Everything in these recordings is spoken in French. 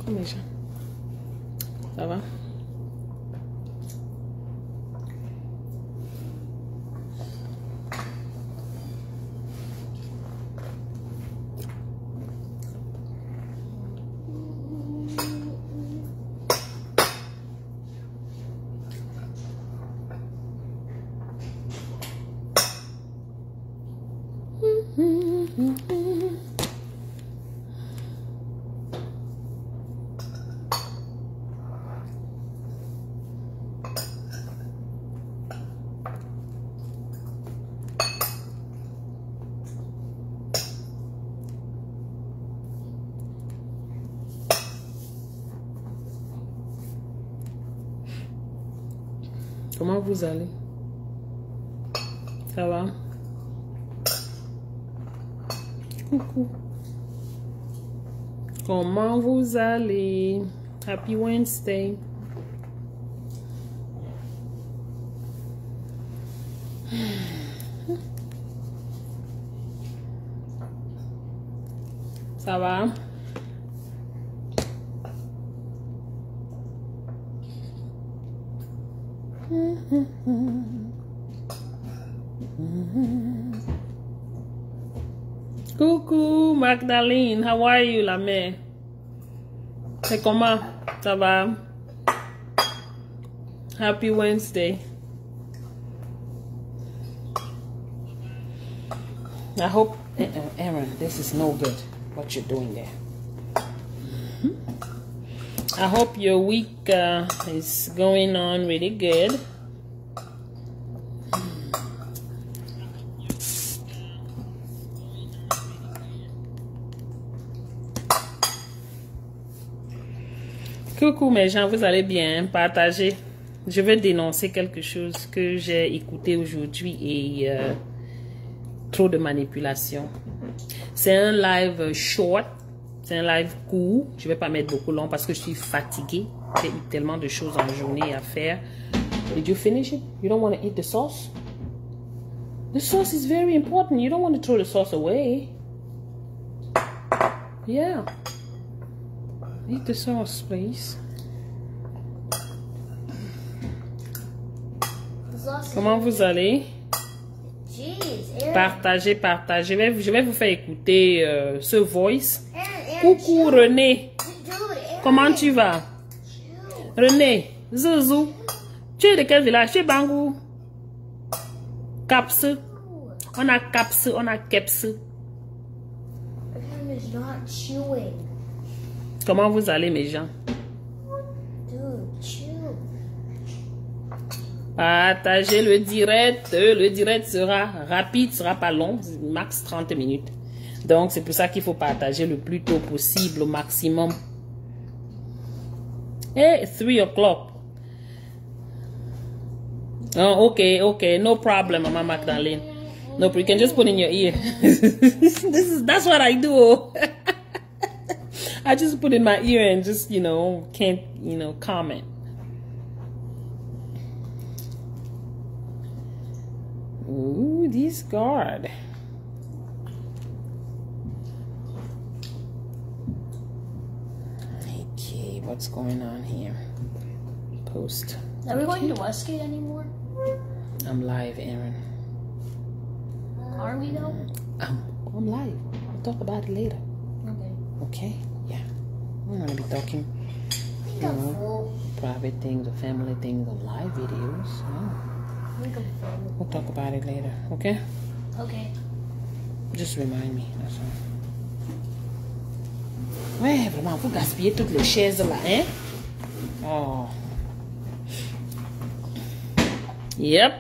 Coucou mes gens. Ça va? Comment vous allez? Ça va? Coucou. Comment vous allez? Happy Wednesday. Ça va? Coucou Magdalene, how are you la mère? C'est comment? Ça va? Happy Wednesday. I hope, Aaron, this is no good, what you're doing there. I hope your week is going on really good. Coucou mes gens, vous allez bien? Partagez. Je veux dénoncer quelque chose que j'ai écouté aujourd'hui et trop de manipulation. C'est un live short. C'est un live court. Je ne vais pas mettre beaucoup long parce que je suis fatiguée. J'ai eu tellement de choses en journée à faire. Did you finish it? You don't want to eat the sauce? The sauce is very important. You don't want to throw the sauce away. Yeah. Eat the sauce, please. Comment vous allez? Partagez, partagez. Je vais vous faire écouter ce voice. Coucou René. Comment tu vas? René, Zouzou. Tu es de quel village? Tu es Bangou? Caps. On a Caps, on a Keps. Comment vous allez mes gens? Partagez le direct. Le direct sera rapide, sera pas long, max 30 minutes. Donc, c'est pour ça qu'il faut partager le plus tôt possible, au maximum. Hey, 3 o'clock. Oh, okay. No problem, Mama Magdalene. No, you can just put in your ear. That's what I do. I just put in my ear and just, can't, comment. Ooh, this guard. Okay, what's going on here? Post. Are we going to Westgate anymore? I'm live, Aaron. Are we though? I'm live. We'll talk about it later. Okay? Yeah. We're going to be talking, private things or family things on live videos. We'll talk about it later, okay? Okay. Just remind me, that's all. Ouais, vraiment, vous gaspillez toutes les chaises là, hein? Oh. Yep.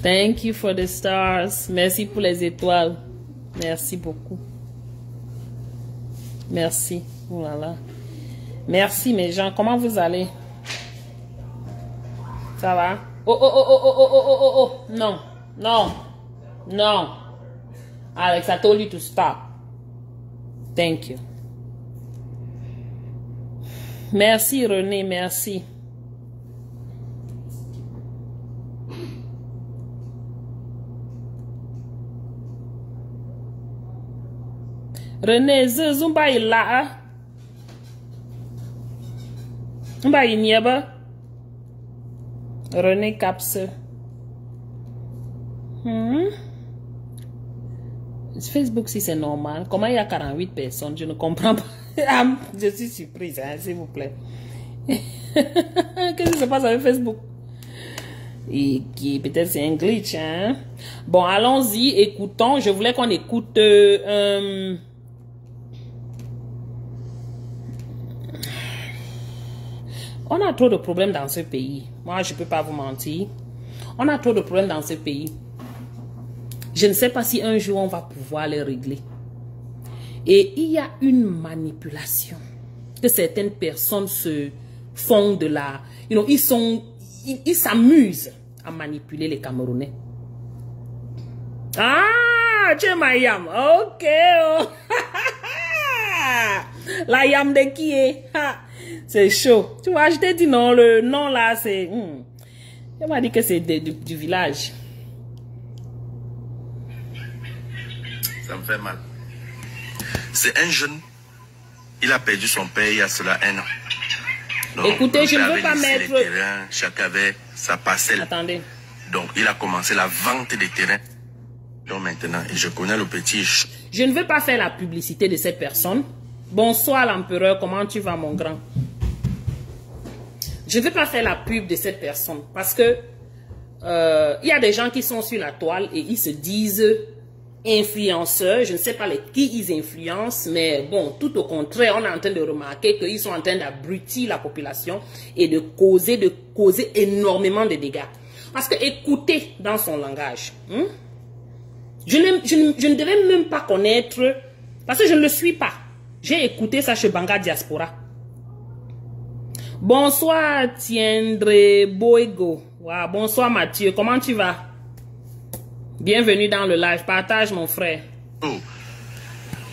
Thank you for the stars. Merci pour les étoiles. Merci beaucoup. Merci. Oh là là. Merci mes gens. Comment vous allez? Ça va? Oh. Non. Alex, I told you to stop. Thank you. Merci René, merci. René, zumba il là. Zumba il n'y a pas. René Caps. Facebook, si c'est normal. Comment il y a 48 personnes? Je ne comprends pas. Je suis surprise, hein, s'il vous plaît. Qu'est-ce qui se passe avec Facebook? Et qui peut-être c'est un glitch, hein? Bon, allons-y, écoutons. Je voulais qu'on écoute on a trop de problèmes dans ce pays. Moi, je ne peux pas vous mentir. On a trop de problèmes dans ce pays. Je ne sais pas si un jour on va pouvoir les régler. Et il y a une manipulation que certaines personnes se font de la... ils s'amusent à manipuler les Camerounais. Ah, tu es ma yam. Ok. Oh. La yam de qui est? C'est chaud. Tu vois, je t'ai dit non, le nom là, c'est... Elle m'a dit que c'est du village. Ça me fait mal. C'est un jeune, il a perdu son père il y a cela 1 an. Donc, écoutez, je ne veux pas mettre... les terrains, chacun avait sa parcelle. Attendez. Donc, il a commencé la vente des terrains. Donc maintenant, je connais le petit... Je ne veux pas faire la publicité de cette personne. Bonsoir l'empereur, comment tu vas mon grand? Je ne veux pas faire la pub de cette personne parce que il y a des gens qui sont sur la toile et ils se disent influenceurs. Je ne sais pas qui ils influencent, mais bon, tout au contraire, on est en train de remarquer qu'ils sont en train d'abrutir la population et de causer énormément de dégâts. Parce que écoutez dans son langage, je ne devais même pas connaître, parce que je ne le suis pas. J'ai écouté ça chez Banga Diaspora. Bonsoir Tiendre Boego. Wow, bonsoir Mathieu, comment tu vas? Bienvenue dans le live, partage mon frère. Oh,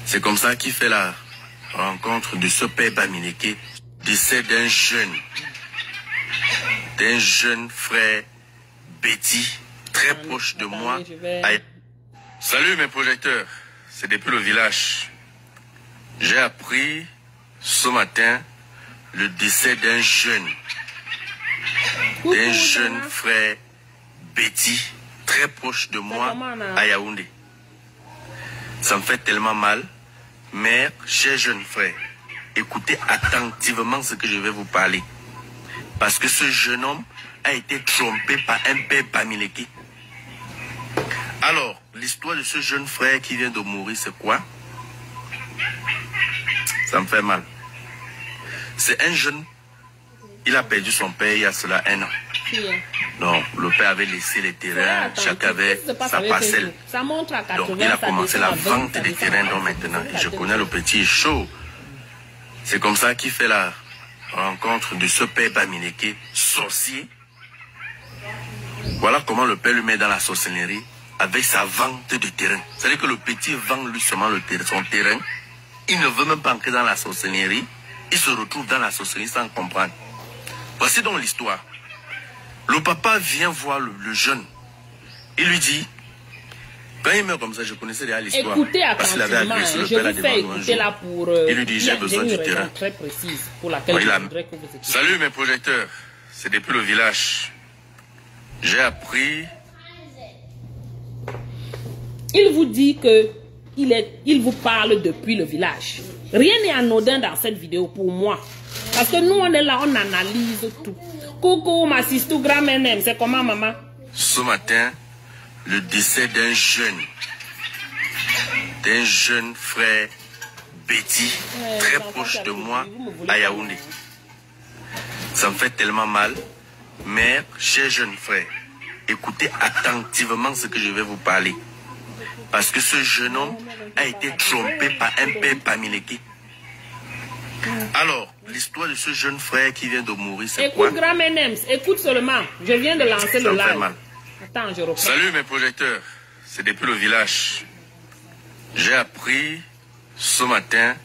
c'est comme ça qu'il fait la rencontre de ce père Bamileke, décès d'un jeune frère Betty, très proche de moi. Salut mes projecteurs, c'est depuis le village. J'ai appris ce matin le décès d'un jeune frère Betty, très proche de moi à Yaoundé. Ça me fait tellement mal. Mère, cher jeune frère, écoutez attentivement ce que je vais vous parler. Parce que ce jeune homme a été trompé par un père Bamileke. Alors, l'histoire de ce jeune frère qui vient de mourir, c'est quoi? Ça me fait mal. C'est un jeune, il a perdu son père il y a cela 1 an. Donc, le père avait laissé les terrains, chacun avait sa parcelle. Donc, il a commencé la vente des terrains. Donc, maintenant, je connais le petit chaud. C'est comme ça qu'il fait la rencontre de ce père Bamileke, sorcier. Voilà comment le père lui met dans la sorcellerie avec sa vente de terrain. C'est-à-dire que le petit vend lui seulement son terrain. Il ne veut même pas entrer dans la sorcellerie. Il se retrouve dans la sorcellerie sans comprendre. Voici donc l'histoire. Le papa vient voir le jeune. Il lui dit, quand il meurt comme ça, je connaissais déjà l'histoire. Écoutez parce qu'il avait agressé le je père là vous fais devant écouter là pour... il lui dit, j'ai besoin du terrain. Très précise pour laquelle je voudrais que vous écoutiez. Salut mes projecteurs, c'est depuis le village. J'ai appris... Il vous dit que il vous parle depuis le village. Rien n'est anodin dans cette vidéo pour moi. Parce que nous, on est là, on analyse tout. Coucou, ma sister, grand-mère, c'est comment, maman? Ce matin, le décès d'un jeune frère Betty, très proche de moi, à Yaoundé. Ça me fait tellement mal. Mère, cher jeune frère, écoutez attentivement ce que je vais vous parler. Parce que ce jeune homme a été trompé par un père Bamileke. Alors, l'histoire de ce jeune frère qui vient de mourir, c'est quoi? Écoute, grand Menems, écoute seulement. Je viens de lancer le live. Mal. Attends, je reprends. Salut mes projecteurs, c'est depuis le village. J'ai appris ce matin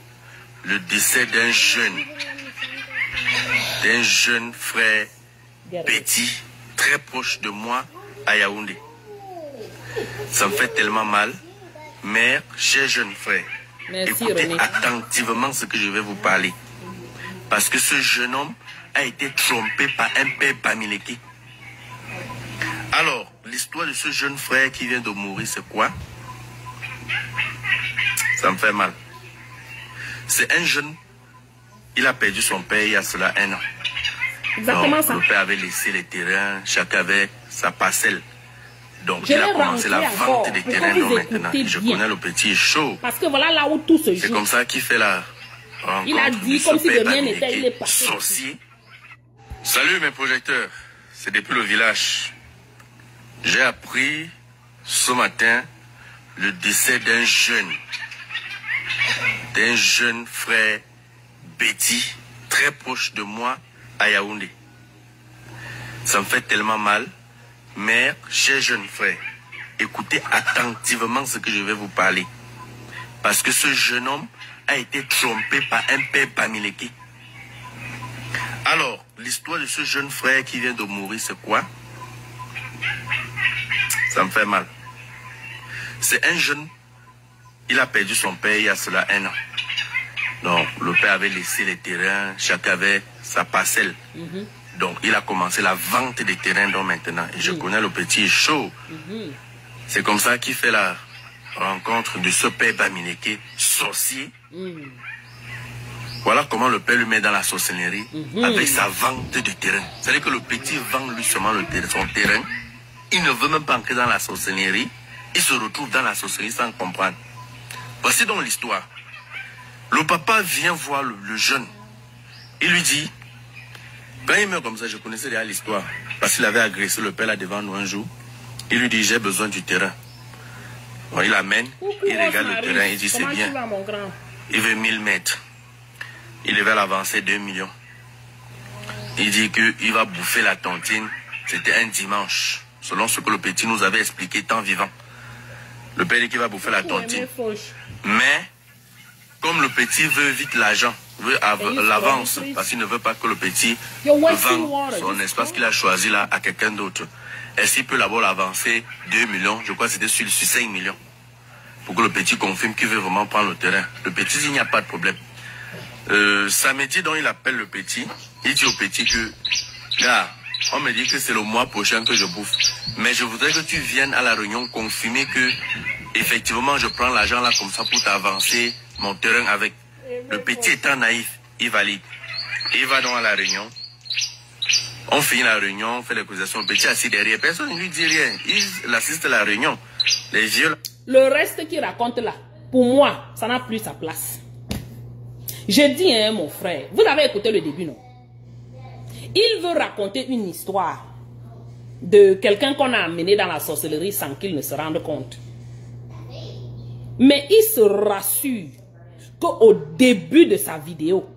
le décès d'un jeune frère Betty, très proche de moi, à Yaoundé. Ça me fait tellement mal. Mère, cher jeune frère, Merci, Écoutez René. attentivement ce que je vais vous parler. Parce que ce jeune homme a été trompé par un père Bamileke. Alors, l'histoire de ce jeune frère qui vient de mourir, c'est quoi? Ça me fait mal. C'est un jeune, il a perdu son père il y a cela 1 an. Exactement. Donc, ça. le père avait laissé les terrains, chacun avait sa parcelle. Donc, Je il a vais commencé la rentrer encore, vente des pour terrains. que vous Donc, maintenant, écoutez je bien. connais le petit chaud. Parce que voilà là où tout se C'est joue. comme ça qu'il fait la rencontre. Il a dit de comme ce si de père rien Bamileke, n'était, il est passé. sorcier. Salut mes projecteurs, c'est depuis le village. J'ai appris ce matin le décès d'un jeune frère Betty, très proche de moi à Yaoundé. Ça me fait tellement mal. Mère, cher jeune frère, écoutez attentivement ce que je vais vous parler. Parce que ce jeune homme a été trompé par un père Bamileke. Alors, l'histoire de ce jeune frère qui vient de mourir, c'est quoi? Ça me fait mal. C'est un jeune, il a perdu son père il y a cela 1 an. Donc, le père avait laissé les terrains, chacun avait sa parcelle. Donc, il a commencé la vente des terrains donc maintenant. Et je connais le petit chaud. C'est comme ça qu'il fait la rencontre de ce père Bamileke, sorcier. Voilà comment le père lui met dans la sorcellerie avec sa vente de terrain. C'est-à-dire que le petit vend lui seulement son terrain. Il ne veut même pas entrer dans la sorcellerie. Il se retrouve dans la sorcellerie sans comprendre. Voici donc l'histoire. Le papa vient voir le jeune. Il lui dit, quand il meurt comme ça, je connaissais déjà l'histoire. Parce qu'il avait agressé le père là devant nous un jour. Il lui dit, j'ai besoin du terrain. Bon, il amène, il regarde le terrain, il dit, c'est bien. Il veut 1000 mètres. Il devait l'avancer 2 millions. Il dit qu'il va bouffer la tontine. C'était un dimanche. Selon ce que le petit nous avait expliqué tant vivant. Le père dit qu'il va bouffer la tontine. Mais, comme le petit veut vite l'argent, veut l'avance, parce qu'il ne veut pas que le petit vende son espace qu'il a choisi là à quelqu'un d'autre. Est-ce qu'il peut d'abord l'avancer 2 millions? Je crois que c'était sur 5 millions. Pour que le petit confirme qu'il veut vraiment prendre le terrain. Le petit dit, il n'y a pas de problème. Samedi, donc il appelle le petit. Il dit au petit que, là, on me dit que c'est le mois prochain que je bouffe. Mais je voudrais que tu viennes à la réunion confirmer que, effectivement, je prends l'argent là comme ça pour t'avancer mon terrain avec. Le petit étant naïf, il valide. Il va donc à la réunion. On finit la réunion, on fait l'acquisition. Le petit assis derrière. Personne ne lui dit rien. Il assiste à la réunion. Les vieux. Le reste qu'il raconte là, pour moi, ça n'a plus sa place. Je dis, hein, mon frère, vous avez écouté le début, non? Il veut raconter une histoire de quelqu'un qu'on a amené dans la sorcellerie sans qu'il ne se rende compte. Mais il se rassure qu'au début de sa vidéo,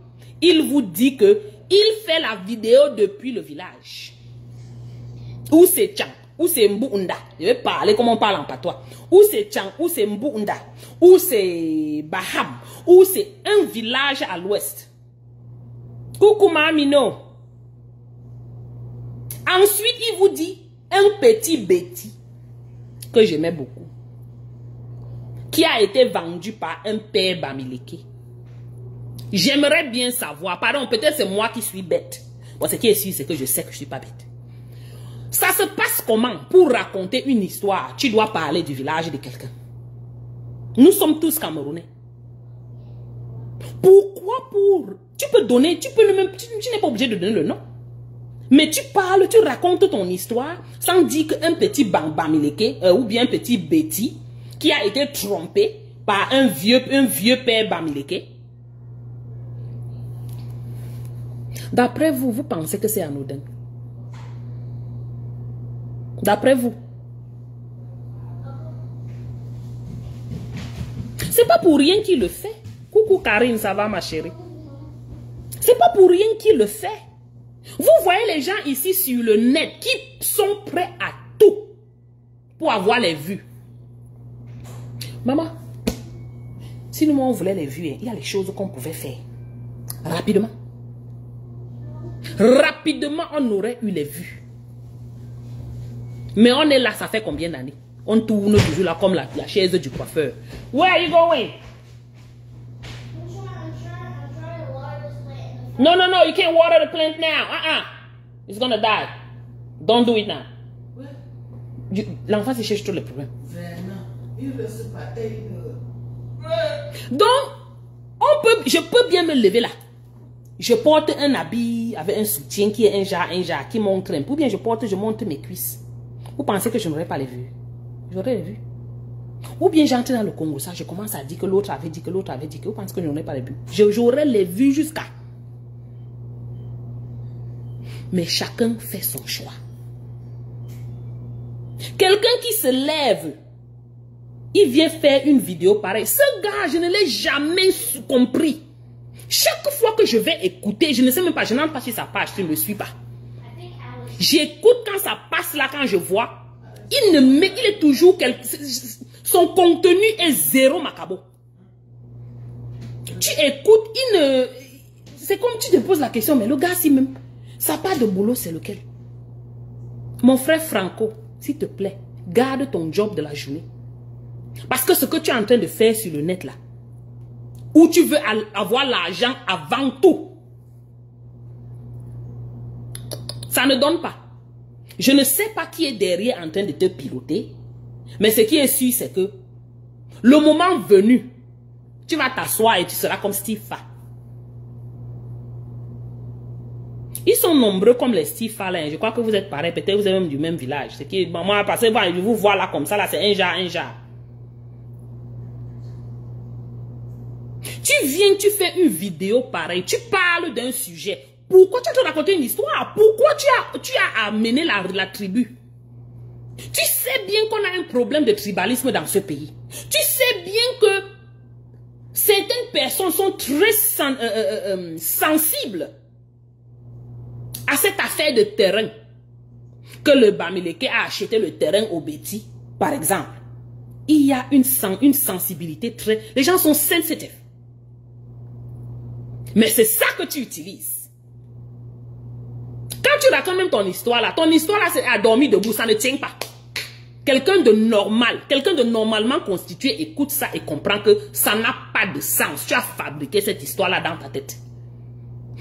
il vous dit que il fait la vidéo depuis le village. Ou c'est Tchang, ou c'est Mbounda. Je vais parler comme on parle en patois. Ou c'est Tchang, ou c'est Mbounda, ou c'est Baham, ou c'est un village à l'ouest. Coucou Mamino. Ensuite, il vous dit un petit Betty que j'aimais beaucoup, qui a été vendu par un père Bamileke. J'aimerais bien savoir, pardon, peut-être c'est moi qui suis bête. Bon, ce qui est sûr, c'est que je sais que je ne suis pas bête. Ça se passe comment? Pour raconter une histoire, tu dois parler du village de quelqu'un. Nous sommes tous Camerounais. Pourquoi tu peux donner, tu n'es pas obligé de donner le nom. Mais tu parles, tu racontes ton histoire sans dire qu'un petit Bamileke ou bien un petit Betty qui a été trompé par un vieux père Bamileke. D'après vous, vous pensez que c'est anodin? D'après vous? C'est pas pour rien qu'il le fait. Coucou Karine, ça va ma chérie? C'est pas pour rien qu'il le fait. Vous voyez les gens ici sur le net qui sont prêts à tout pour avoir les vues. Maman, si nous on voulait les vues, il y a les choses qu'on pouvait faire. Rapidement. Rapidement, on aurait eu les vues. Mais on est là, ça fait combien d'années? On tourne toujours là comme la chaise du coiffeur. Where are you going? No, no, no, you can't water the plant now. It's gonna die. Don't do it now. L'enfant, il cherche tous les problèmes. Donc, je peux bien me lever là. Je porte un habit avec un soutien qui est un genre qui montre un peu. Ou bien je monte mes cuisses. Vous pensez que je n'aurais pas les vues? J'aurais les vues. Ou bien j'entre dans le Congo, ça, je commence à dire que l'autre avait dit que l'autre avait dit que vous pensez que je n'aurais pas les vues? J'aurais les vues jusqu'à. Mais chacun fait son choix. Quelqu'un qui se lève, il vient faire une vidéo pareille. Ce gars, je ne l'ai jamais compris. Chaque fois que je vais écouter, je ne sais même pas, je n'entre pas sur sa page, je ne le suis pas. J'écoute quand ça passe là, quand je vois. Il est toujours son contenu est zéro macabo. Tu écoutes, c'est comme tu te poses la question, mais le gars si même, sa part de boulot c'est lequel? Mon frère Franco, s'il te plaît, garde ton job de la journée. Parce que ce que tu es en train de faire sur le net là, où tu veux avoir l'argent avant tout, ça ne donne pas. Je ne sais pas qui est derrière en train de te piloter, mais ce qui est sûr, c'est que le moment venu, tu vas t'asseoir et tu seras comme Steve Fa. Ils sont nombreux comme les Steve Fa là. Je crois que vous êtes pareil, peut-être vous êtes même du même village. C'est qui, moi, parce que je vous vois là comme ça, là, c'est un genre. Tu viens, tu fais une vidéo pareille, tu parles d'un sujet. Pourquoi tu as te raconté une histoire? Pourquoi tu as amené la tribu? Tu sais bien qu'on a un problème de tribalisme dans ce pays. Tu sais bien que certaines personnes sont très sensibles à cette affaire de terrain. Que le Bamileke a acheté le terrain au Betty, par exemple. Il y a une sensibilité très... Les gens sont sensitifs. Mais c'est ça que tu utilises. Quand tu racontes même ton histoire là, c'est à dormir debout, ça ne tient pas. Quelqu'un de normal, quelqu'un de normalement constitué écoute ça et comprend que ça n'a pas de sens. Tu as fabriqué cette histoire là dans ta tête.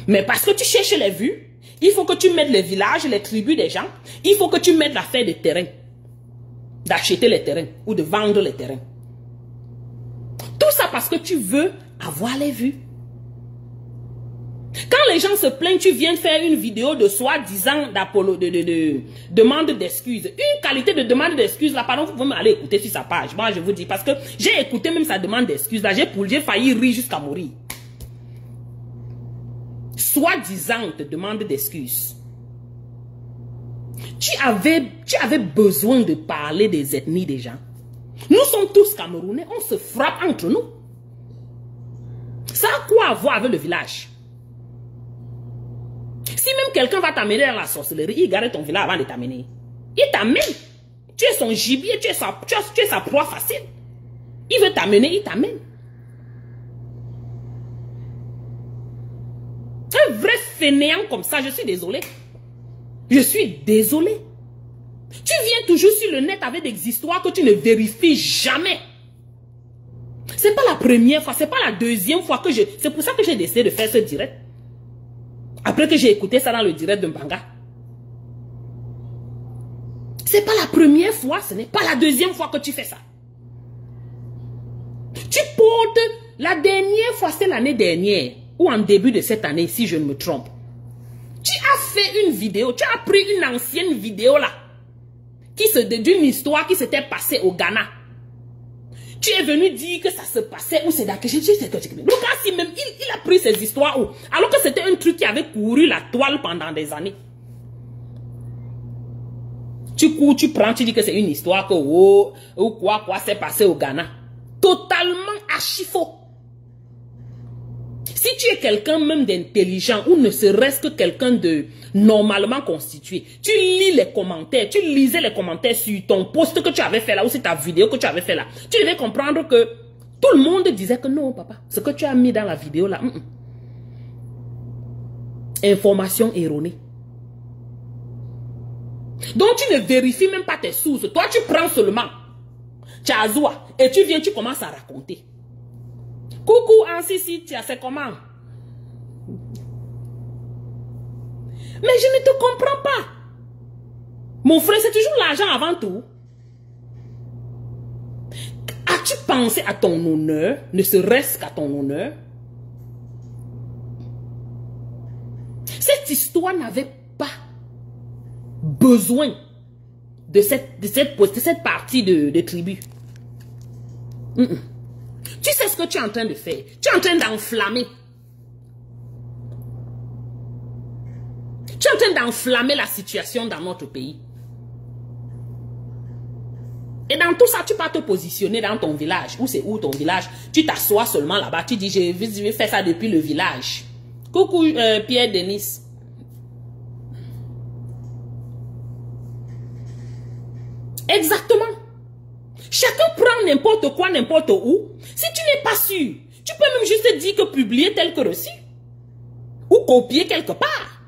Mais parce que tu cherches les vues, il faut que tu mettes les villages, les tribus des gens, il faut que tu mettes l'affaire des terrains. D'acheter les terrains ou de vendre les terrains. Tout ça parce que tu veux avoir les vues. Quand les gens se plaignent, tu viens faire une vidéo de soi-disant demande d'excuses. Une qualité de demande d'excuses, là, pardon, vous pouvez aller écouter sur sa page. Moi, je vous dis, parce que j'ai écouté même sa demande d'excuses, là, j'ai failli rire jusqu'à mourir. Soi-disant demande d'excuses. Tu avais besoin de parler des ethnies des gens. Nous sommes tous Camerounais, on se frappe entre nous. Ça a quoi à voir avec le village? Si même quelqu'un va t'amener dans la sorcellerie, il garde ton village avant de t'amener. Il t'amène. Tu es son gibier, tu es sa proie facile. Il veut t'amener, il t'amène. Un vrai fainéant comme ça, je suis désolé. Je suis désolé. Tu viens toujours sur le net avec des histoires que tu ne vérifies jamais. C'est pas la première fois, c'est pas la deuxième fois que c'est pour ça que j'ai décidé de faire ce direct. Après que j'ai écouté ça dans le direct de Mbanga. C'est pas la première fois, ce n'est pas la deuxième fois que tu fais ça. Tu portes, la dernière fois, c'est l'année dernière, ou en début de cette année, si je ne me trompe. Tu as fait une vidéo, tu as pris une ancienne vidéo là, d'une histoire qui s'était passée au Ghana. Tu es venu dire que ça se passait où c'est dans que je dis que le gars si même il a pris ces histoires où alors que c'était un truc qui avait couru la toile pendant des années. Tu cours, tu prends, tu dis que c'est une histoire que ou quoi s'est passé au Ghana. Totalement archi faux. Si tu es quelqu'un même d'intelligent ou ne serait-ce que quelqu'un de normalement constitué, tu lis les commentaires, tu lisais les commentaires sur ton post que tu avais fait là ou sur ta vidéo que tu avais fait là, tu devais comprendre que tout le monde disait que non papa, ce que tu as mis dans la vidéo là, information erronée. Donc tu ne vérifies même pas tes sources, toi tu prends seulement Tchazoua et tu viens, tu commences à raconter. Coucou Ansisi, c'est comment? Mais je ne te comprends pas. Mon frère, c'est toujours l'argent avant tout. As-tu pensé à ton honneur, ne serait-ce qu'à ton honneur? Cette histoire n'avait pas besoin de cette partie de tribu. Tu sais ce que tu es en train de faire? Tu es en train d'enflammer. Tu es en train d'enflammer la situation dans notre pays. Et dans tout ça, tu vas te positionner dans ton village. Où c'est où ton village? Tu t'assois seulement là-bas. Tu dis, je vais faire ça depuis le village. Coucou Pierre Denis. Exactement. Chacun prend n'importe quoi, n'importe où. Si tu n'es pas sûr, tu peux même juste dire que publier tel que reçu. Ou copier quelque part.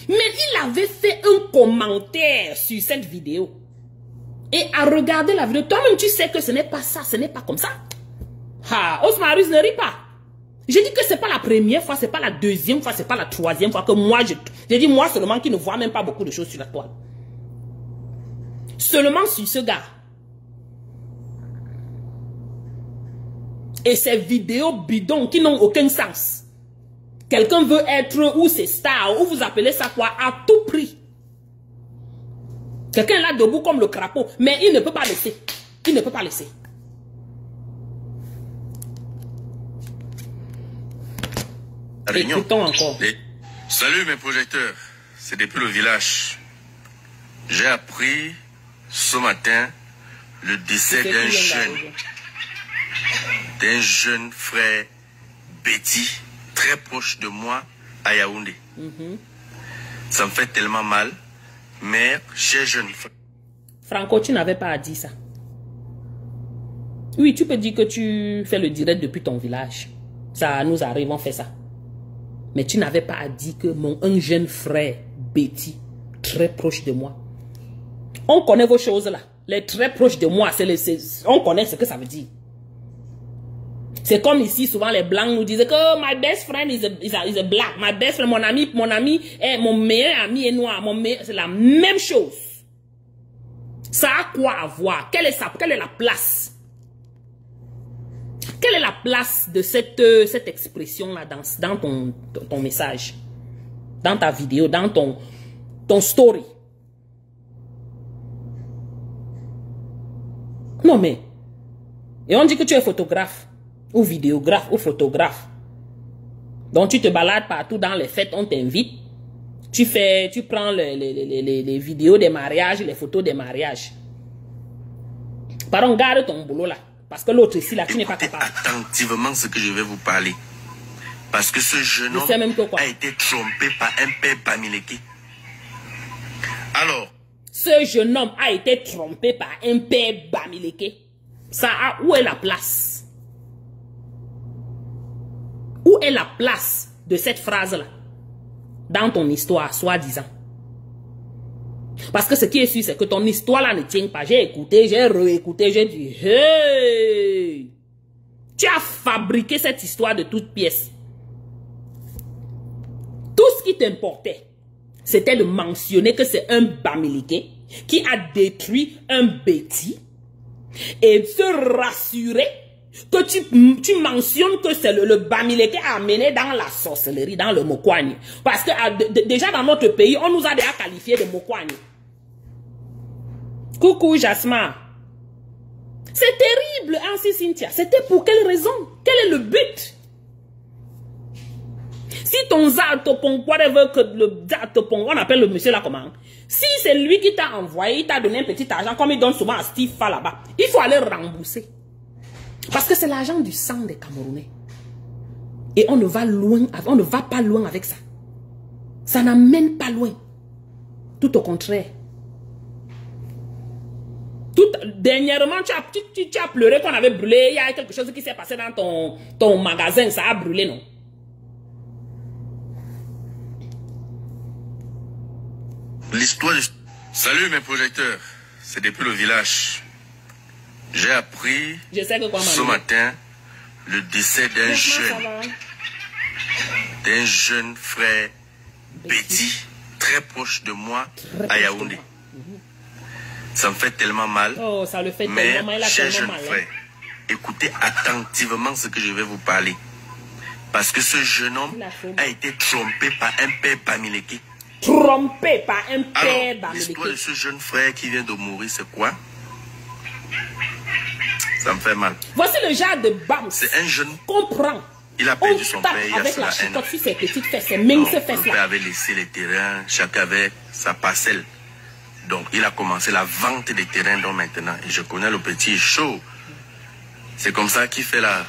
Mais il avait fait un commentaire sur cette vidéo. Et à regarder la vidéo, toi-même tu sais que ce n'est pas ça, ce n'est pas comme ça. Ah, Osmarus ne rit pas. Je dis que ce n'est pas la première fois, ce n'est pas la deuxième fois, ce n'est pas la troisième fois que moi, je dis moi seulement qui ne vois même pas beaucoup de choses sur la toile. Seulement sur ce gars. Et ces vidéos bidons qui n'ont aucun sens. Quelqu'un veut être ou c'est star, ou vous appelez ça quoi, à tout prix. Quelqu'un est là debout comme le crapaud, mais il ne peut pas laisser. Il ne peut pas laisser. Réunion. Écoutons encore. Salut mes projecteurs, c'est depuis le village. J'ai appris ce matin le décès d'un jeune frère Betty, très proche de moi à Yaoundé. Ça me fait tellement mal. Mère, cher jeune frère. Franco, tu n'avais pas à dire ça. Oui, tu peux dire que tu fais le direct depuis ton village. Ça nous arrive, on fait ça. Mais tu n'avais pas à dire que un jeune frère, Betty, très proche de moi. On connaît vos choses là. Les très proches de moi, on connaît ce que ça veut dire. C'est comme ici, souvent les blancs nous disent que oh, my best friend is a black. My best friend, mon ami est mon meilleur ami est noir. C'est la même chose. Ça a quoi à voir? Quelle est la place? Quelle est la place de cette expression-là dans ton message? Dans ta vidéo, dans ton story? Non mais, et on dit que tu es photographe. Ou vidéographe, ou photographe. Donc tu te balades partout dans les fêtes, on t'invite. Tu prends les vidéos des mariages, les photos des mariages. Pardon, garde ton boulot là. Parce que l'autre ici là, tu n'es pas capable. Attentivement ce que je vais vous parler. Parce que ce jeune homme a été trompé par un père Bamileke. Alors. Ce jeune homme a été trompé par un père Bamileke. Où est la place? Où est la place de cette phrase-là dans ton histoire, soi-disant? Parce que ce qui est sûr, c'est que ton histoire-là ne tient pas. J'ai écouté, j'ai réécouté, j'ai dit, hey! Tu as fabriqué cette histoire de toutes pièces. Tout ce qui t'importait, c'était de mentionner que c'est un Bamileke qui a détruit un Betty et se rassurer que tu mentionnes que c'est le Bamileke amené dans la sorcellerie, dans le Mokwani. Parce que déjà dans notre pays, on nous a déjà qualifié de Mokwani. Coucou Jasmin. C'est terrible, Ansi Cynthia. C'était pour quelle raison? Quel est le but? Si ton Zatopon, whatever que le Zatopon, on appelle le monsieur là comment? Si c'est lui qui t'a envoyé, il t'a donné un petit argent, comme il donne souvent à Steve Fa là-bas, il faut aller rembourser. Parce que c'est l'argent du sang des Camerounais. Et on ne va pas loin avec ça. Ça n'amène pas loin. Tout au contraire. Dernièrement, tu as pleuré qu'on avait brûlé. Il y a quelque chose qui s'est passé dans ton magasin. Ça a brûlé, non? L'histoire de... Salut mes projecteurs. C'est depuis le village. J'ai appris ce matin le décès d'un jeune frère Betty, très proche de moi à Yaoundé. Ça me fait tellement mal. Oh, ça le fait mais, tellement mal. chers jeunes frères, écoutez attentivement ce que je vais vous parler. Parce que ce jeune homme a été trompé par un père Bamileke. Trompé par un père Bamileke. L'histoire de ce jeune frère qui vient de mourir, c'est quoi? Ça me fait mal. Voici le genre de bam. C'est un jeune. Comprends. Il a perdu son père il y a avec la cela un an. sur ses petites fesses, ses minces fesses Le père avait laissé les terrains, chacun avait sa parcelle. Donc il a commencé la vente des terrains donc maintenant. Et je connais le petit chaud. C'est comme ça qu'il fait la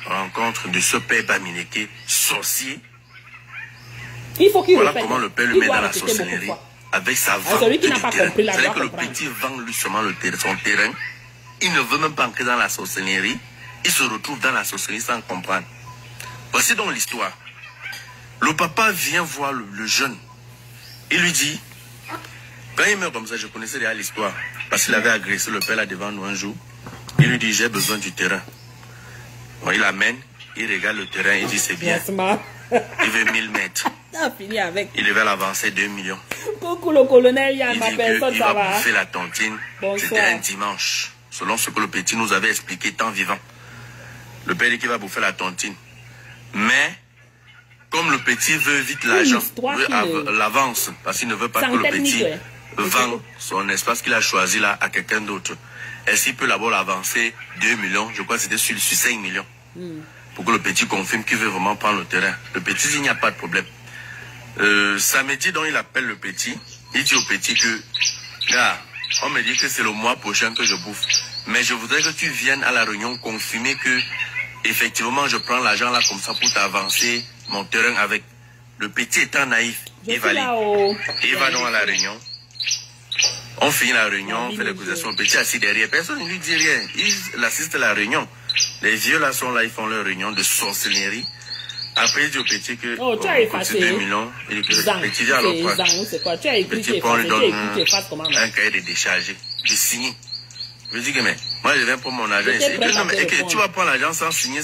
rencontre de ce père Bamileke, sorcier. Il faut qu'il voilà répète. Comment le père le met dans la sorcellerie. Avec sa vente celui qui n'a de pas terrain. compris la C'est-à-dire doit que le petit vend lui seulement son terrain. Il ne veut même pas entrer dans la sorcellerie. Il se retrouve dans la sorcellerie sans comprendre. Voici donc l'histoire. Le papa vient voir le jeune. Il lui dit, quand il meurt comme ça, je connaissais déjà l'histoire. Parce qu'il avait agressé le père là devant nous un jour. Il lui dit, j'ai besoin du terrain. Bon, il amène, il regarde le terrain, il dit, c'est bien. Il veut 1000 mètres. Il devait l'avancer 2 millions. Coucou le colonel, il y a il ma dit personne, il ça va va. bouffer la tontine. C'était un dimanche. Selon ce que le petit nous avait expliqué tant vivant. Le père dit qu'il va bouffer la tontine. Mais, comme le petit veut vite l'argent, veut l'avance, parce qu'il ne veut pas que le petit vende son espace qu'il a choisi là à quelqu'un d'autre. Est-ce qu'il peut d'abord l'avancer 2 millions, je crois que c'était sur 5 millions, pour que le petit confirme qu'il veut vraiment prendre le terrain. Le petit dit, il n'y a pas de problème. Samedi, donc il appelle le petit, il dit au petit que, là, on me dit que c'est le mois prochain que je bouffe. Mais je voudrais que tu viennes à la réunion confirmer que effectivement, je prends l'argent là comme ça pour t'avancer mon terrain avec. Le petit étant naïf, il va aller. Il va donc à la réunion. On finit la réunion, on fait l'accusation. Le petit assis derrière, personne ne lui dit rien. Il assiste à la réunion. Les vieux là sont là, ils font leur réunion de sorcellerie. Après, il dit au petit que tu as effacé 2 millions. Il dit que le petit dit alors quoi? Le petit prend, lui donne un cahier de décharger, de signer. Je dis que mais moi je viens pour mon argent ici. Et que tu vas prendre l'argent sans signer,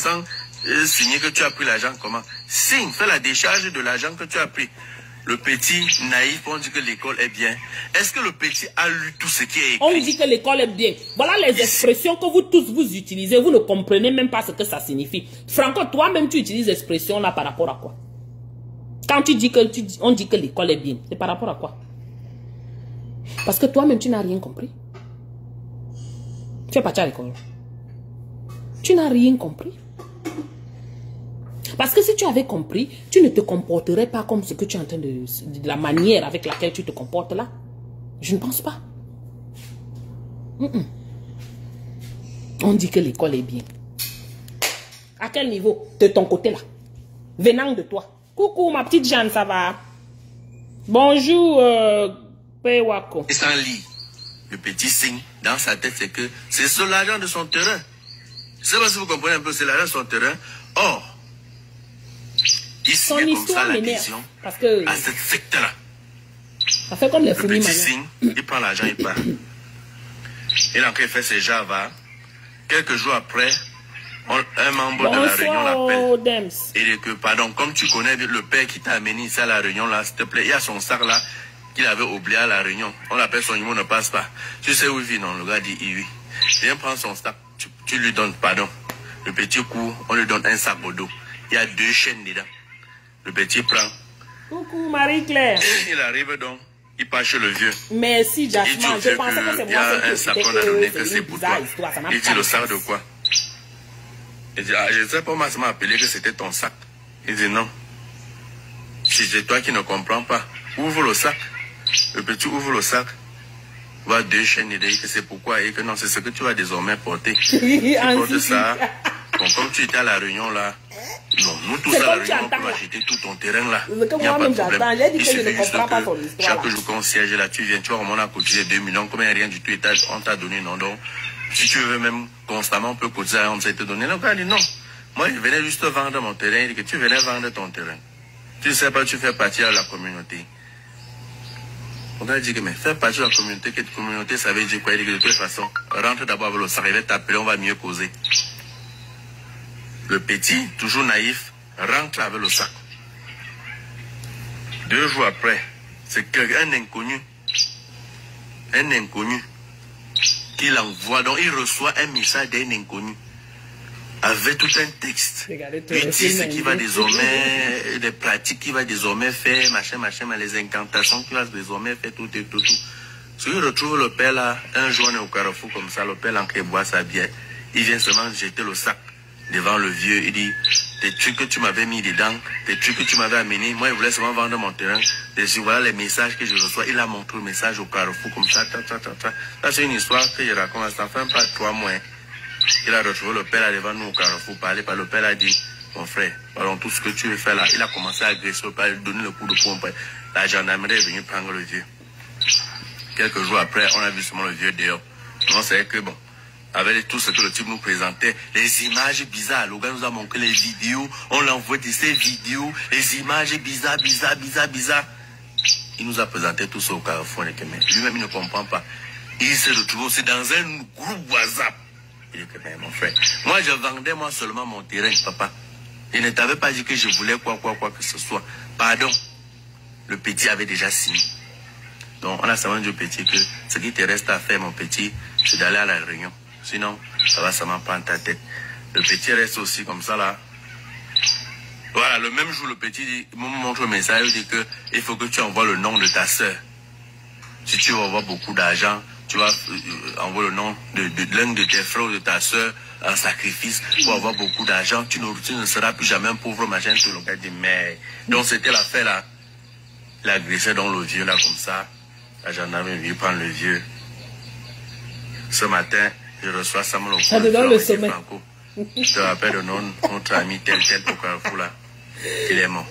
signer que tu as pris l'argent comment? Signe, fais la décharge de l'argent que tu as pris. Le petit naïf, on dit que l'école est bien. Est-ce que le petit a lu tout ce qui est écrit? On dit que l'école est bien. Voilà les expressions que vous tous vous utilisez. Vous ne comprenez même pas ce que ça signifie. Franco, toi-même tu utilises l'expression là par rapport à quoi? Quand tu dis que on dit que l'école est bien, c'est par rapport à quoi? Parce que toi-même tu n'as rien compris. Tu es parti à l'école. Tu n'as rien compris. Parce que si tu avais compris, tu ne te comporterais pas comme ce que tu es en train de la manière avec laquelle tu te comportes là. Je ne pense pas. On dit que l'école est bien. À quel niveau? De ton côté là. Venant de toi. Coucou ma petite Jeanne, ça va? Bonjour, Pewako. Et sans lit. Le petit signe dans sa tête, c'est que c'est l'argent de son terrain. Je ne sais pas si vous comprenez un peu, c'est l'argent de son terrain. Or, il signe comme ça l'adhésion à cette secte-là. Ça fait comme les le petit signe, il prend l'argent, il part. Il a encore fait ses java. Quelques jours après, un membre de la réunion l'appelle. Il dit que, pardon, comme tu connais le père qui t'a amené ici à la réunion, là, s'il te plaît, il y a son sac là qu'il avait oublié à la réunion. On l'appelle, son numéro ne passe pas. Tu sais où il vit? Non, le gars dit oui. Viens prendre son sac, tu lui donnes, pardon. Le petit coup, on lui donne un sac au dos. Il y a 2 chaînes dedans. Le petit prend. Coucou Marie-Claire. Il arrive donc, il part chez le vieux. Merci Jasmine, je pensais que c'est moi. Il y a un sac qu'on a donné que c'est pour toi. Il dit le sac de quoi? Il dit, je ne sais pas, moi, ça m'a appelé que c'était ton sac. Il dit non. Si c'est toi qui ne comprends pas, ouvre le sac. Le petit ouvre le sac. Voit 2 chaînes et dit que c'est pourquoi et que non, c'est ce que tu vas désormais porter. Tu portes ça. Bon, comme tu étais à la réunion là, non, nous tous à la réunion, on peut acheter tout ton terrain là. Il n'y a pas de problème. Il suffit juste que chaque jour qu'on siège là, tu viens, tu vois, on a cotisé 2 millions, comme rien du tout, on t'a donné, non, donc, si tu veux même constamment, on peut cotiser, on s'est donné. Le gars dit non. Moi, je venais juste vendre mon terrain, il dit que tu venais vendre ton terrain. Tu ne sais pas, tu fais partie de la communauté. On a dit que, mais faire partie de la communauté, que communauté, ça veut dire quoi? Il dit que de toute façon, rentre d'abord avec le sac, il va t'appeler, on va mieux causer. Le petit, toujours naïf, rentre avec le sac. 2 jours après, C'est un inconnu. Un inconnu qui l'envoie. Donc il reçoit un message d'un inconnu. Avec tout un texte. Il dit ce qu'il va désormais, des pratiques qu'il va désormais faire, machin, les incantations qu'il va désormais faire, tout. Si il retrouve le père là, un jour on est au carrefour comme ça, le père là qui boit sa bière, il vient seulement jeter le sac devant le vieux, il dit, des trucs que tu m'avais mis dedans, des trucs que tu m'avais amené, moi je voulais seulement vendre mon terrain, et voilà les messages que je reçois, il a montré le message au carrefour comme ça, Ça c'est une histoire que je raconte, ça fait pas 3 mois. Il a retrouvé le père là devant nous au carrefour, parler par le père a dit, mon frère, pardon, tout ce que tu veux faire là, il a commencé à agresser le père, il donner le coup de poing, la gendarmerie est venue prendre le vieux. Quelques jours après, on a vu seulement le vieux dehors. On savait que bon, avec tout ce que le type nous présentait, les images bizarres, le gars nous a montré les vidéos, on l'a envoyé de ces vidéos, les images bizarres. Il nous a présenté tout ça au carrefour, lui-même il ne comprend pas. Il s'est retrouvé aussi dans un groupe WhatsApp. Il dit que mais mon frère, moi je vendais moi seulement mon terrain, papa. Il ne t'avait pas dit que je voulais quoi que ce soit. Pardon. Le petit avait déjà signé. Donc on a seulement dit au petit que ce qui te reste à faire, mon petit, c'est d'aller à la réunion. Sinon, ça va seulement prendre ta tête. Le petit reste aussi comme ça là. Voilà, le même jour, le petit me montre un message, il dit que il faut que tu envoies le nom de ta soeur. Si tu veux avoir beaucoup d'argent, tu vas envoyer le nom de l'un de tes frères ou de ta soeur en sacrifice pour avoir beaucoup d'argent. Tu ne seras plus jamais un pauvre machin. Tout le gars dit, mais... Donc c'était l'affaire là. Il a agressé dans le vieux là comme ça. La gendarmerie est venue prendre le vieux. Ce matin, je reçois Samuel au Franco. Je te rappelle le nom de notre ami tel au carrefour là. Il est mort.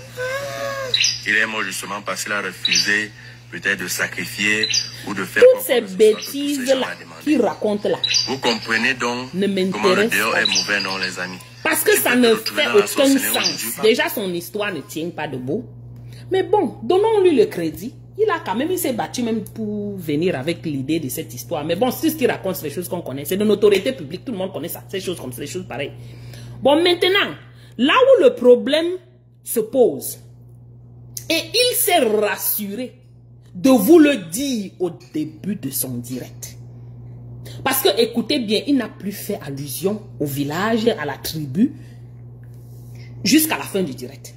Il est mort justement parce qu'il a refusé peut-être de sacrifier ou de faire toutes ces bêtises-là qu'il raconte là. Vous comprenez donc comment le dehors est mauvais, non, les amis? Parce que ça ne fait aucun sens. Déjà, son histoire ne tient pas debout. Mais bon, donnons-lui le crédit. Il s'est battu même pour venir avec l'idée de cette histoire. Mais bon, c'est ce qu'il raconte, c'est des choses qu'on connaît. C'est de notoriété publique, tout le monde connaît ça. Ces choses comme ça, des choses pareilles. Bon, maintenant, là où le problème se pose, et il s'est rassuré de vous le dire au début de son direct. Parce que, écoutez bien, il n'a plus fait allusion au village, à la tribu, jusqu'à la fin du direct.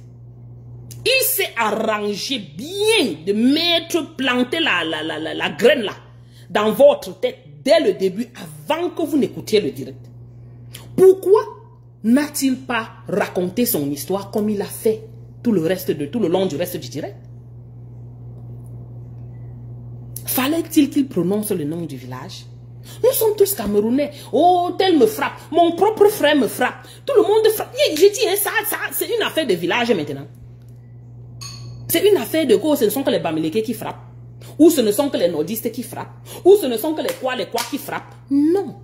Il s'est arrangé bien de mettre, planter la graine là, dans votre tête, dès le début, avant que vous n'écoutiez le direct. Pourquoi n'a-t-il pas raconté son histoire comme il a fait tout le long du reste du direct? Fallait-il qu'il prononce le nom du village? Nous sommes tous Camerounais. Oh, tel me frappe. Mon propre frère me frappe. Tout le monde frappe. J'ai dit, hein, ça c'est une affaire de village maintenant. C'est une affaire de quoi? Ce ne sont que les Bamileke qui frappent. Ou ce ne sont que les nordistes qui frappent. Ou ce ne sont que les quoi qui frappent. Non.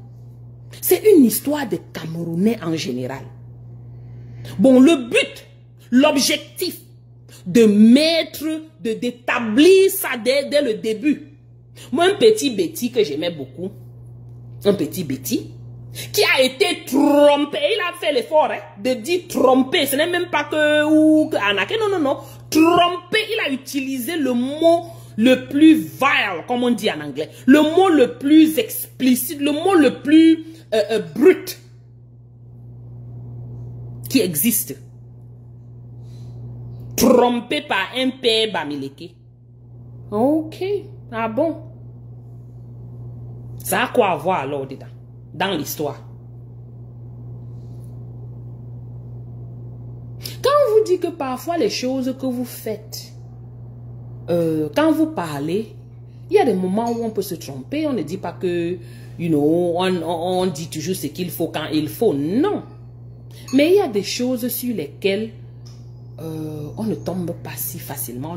C'est une histoire de Camerounais en général. Bon, le but, l'objectif de d'établir ça dès le début. Moi, un petit Betty que j'aimais beaucoup, un petit Betty, qui a été trompé, il a fait l'effort de dire trompé, ce n'est même pas que ou Anaké, non, trompé, il a utilisé le mot le plus vile, comme on dit en anglais, le mot le plus explicite, le mot le plus brut qui existe. Trompé par un père Bamileke. Ok, ah bon. Ça a quoi à voir alors dedans, dans l'histoire? Quand on vous dit que parfois les choses que vous faites, quand vous parlez, il y a des moments où on peut se tromper, on ne dit pas que, on dit toujours ce qu'il faut quand il faut, non. Mais il y a des choses sur lesquelles on ne tombe pas si facilement,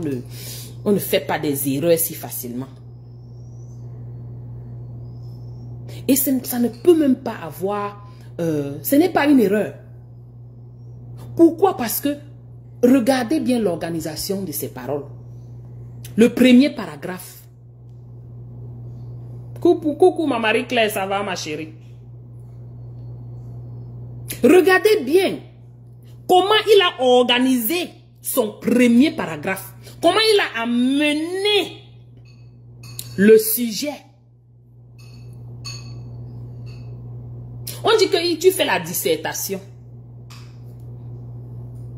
on ne fait pas des erreurs si facilement. Et ça ne peut même pas avoir... ce n'est pas une erreur. Pourquoi? Parce que regardez bien l'organisation de ces paroles. Le premier paragraphe. Coucou ma Marie-Claire, ça va ma chérie? Regardez bien comment il a organisé son premier paragraphe. Comment il a amené le sujet. On dit que tu fais la dissertation,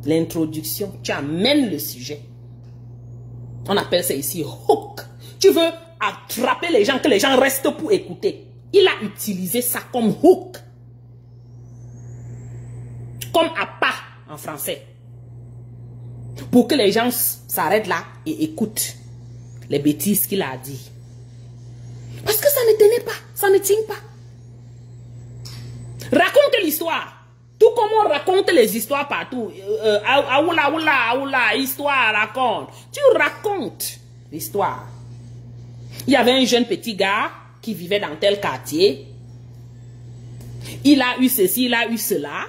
l'introduction, tu amènes le sujet. On appelle ça ici hook. Tu veux attraper les gens, que les gens restent pour écouter. Il a utilisé ça comme hook. Comme appât en français. Pour que les gens s'arrêtent là et écoutent les bêtises qu'il a dit. Parce que ça ne tenait pas, ça ne tient pas. Raconte l'histoire. Tout comme on raconte les histoires partout. Histoire, raconte. Tu racontes l'histoire. Il y avait un jeune petit gars qui vivait dans tel quartier. Il a eu ceci, il a eu cela.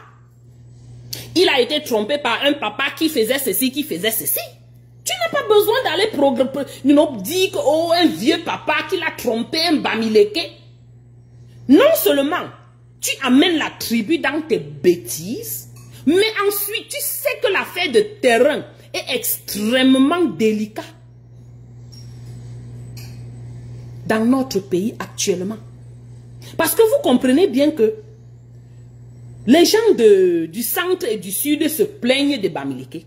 Il a été trompé par un papa qui faisait ceci, qui faisait ceci. Tu n'as pas besoin d'aller dire que oh, un vieux papa qui l'a trompé, un bamileke. Non seulement tu amènes la tribu dans tes bêtises, mais ensuite tu sais que l'affaire de terrain est extrêmement délicat dans notre pays actuellement. Parce que vous comprenez bien que les gens du centre et du sud se plaignent des bamileke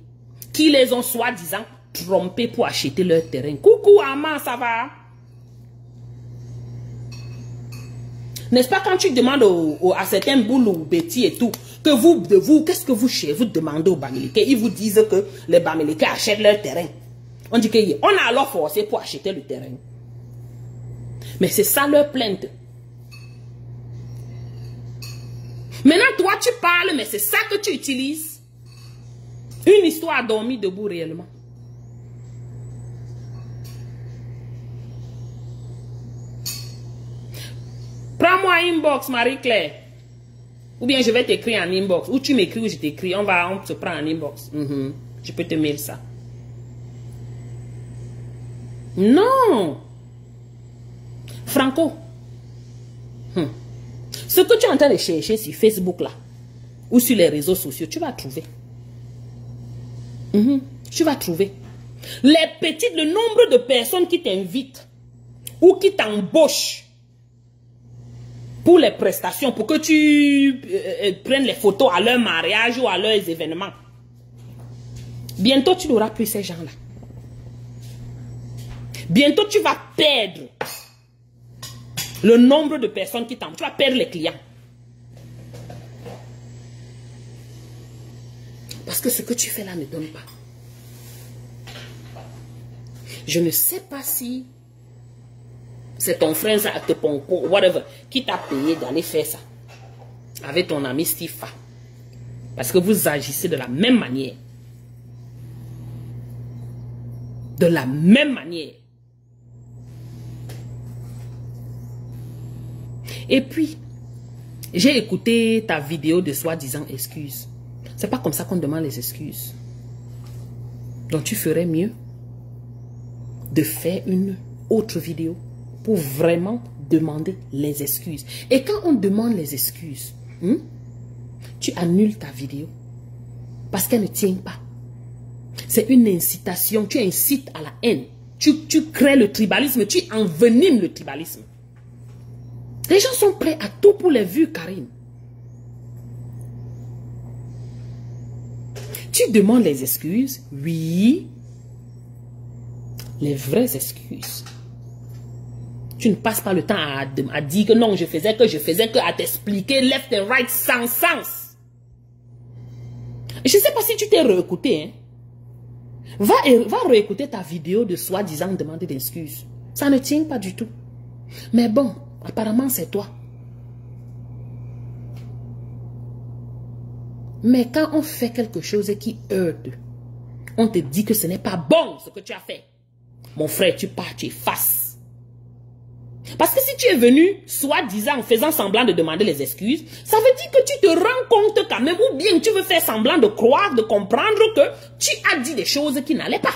qui les ont soi-disant trompés pour acheter leur terrain. Coucou Ama, ça va? N'est-ce pas quand tu demandes à certains boules ou bêtis et tout, que qu'est-ce que vous demandez aux bamileke? Ils vous disent que les bamileke achètent leur terrain. On dit qu'on a alors forcé pour acheter le terrain. Mais c'est ça leur plainte. Maintenant, toi, tu parles, mais c'est ça que tu utilises. Une histoire dormie debout réellement. Prends-moi inbox, Marie-Claire. Ou bien je vais t'écrire en inbox. Ou tu m'écris ou je t'écris. On se prend en inbox. Je peux te mail ça. Non. Franco. Ce que tu es en train de chercher sur Facebook là, ou sur les réseaux sociaux, tu vas trouver. Tu vas trouver. Le nombre de personnes qui t'invitent ou qui t'embauchent pour les prestations, pour que tu prennes les photos à leur mariage ou à leurs événements. Bientôt, tu n'auras plus ces gens-là. Bientôt, tu vas perdre le nombre de personnes qui t'embauchent. Tu vas perdre les clients. Parce que ce que tu fais là ne donne pas. Je ne sais pas si c'est ton frère, whatever, qui t'a payé d'aller faire ça avec ton ami Stifa. Parce que vous agissez de la même manière. De la même manière. Et puis, j'ai écouté ta vidéo de soi-disant excuses. C'est pas comme ça qu'on demande les excuses. Donc tu ferais mieux de faire une autre vidéo pour vraiment demander les excuses. Et quand on demande les excuses, tu annules ta vidéo parce qu'elle ne tient pas. C'est une incitation. Tu incites à la haine. Tu crées le tribalisme. Tu envenimes le tribalisme. Les gens sont prêts à tout pour les vues, Karim. Tu demandes les excuses, oui. Les vraies excuses. Tu ne passes pas le temps à dire que non, je faisais que, à t'expliquer left and right sans sens. Je ne sais pas si tu t'es réécouté. Hein? Va réécouter ta vidéo de soi-disant demander des excuses. Ça ne tient pas du tout. Mais bon, apparemment c'est toi. Mais quand on fait quelque chose qui heurte, on te dit que ce n'est pas bon ce que tu as fait. Mon frère, tu pars, tu effaces. Parce que si tu es venu, soi-disant, en faisant semblant de demander les excuses, ça veut dire que tu te rends compte quand même, ou bien tu veux faire semblant de croire, de comprendre que tu as dit des choses qui n'allaient pas.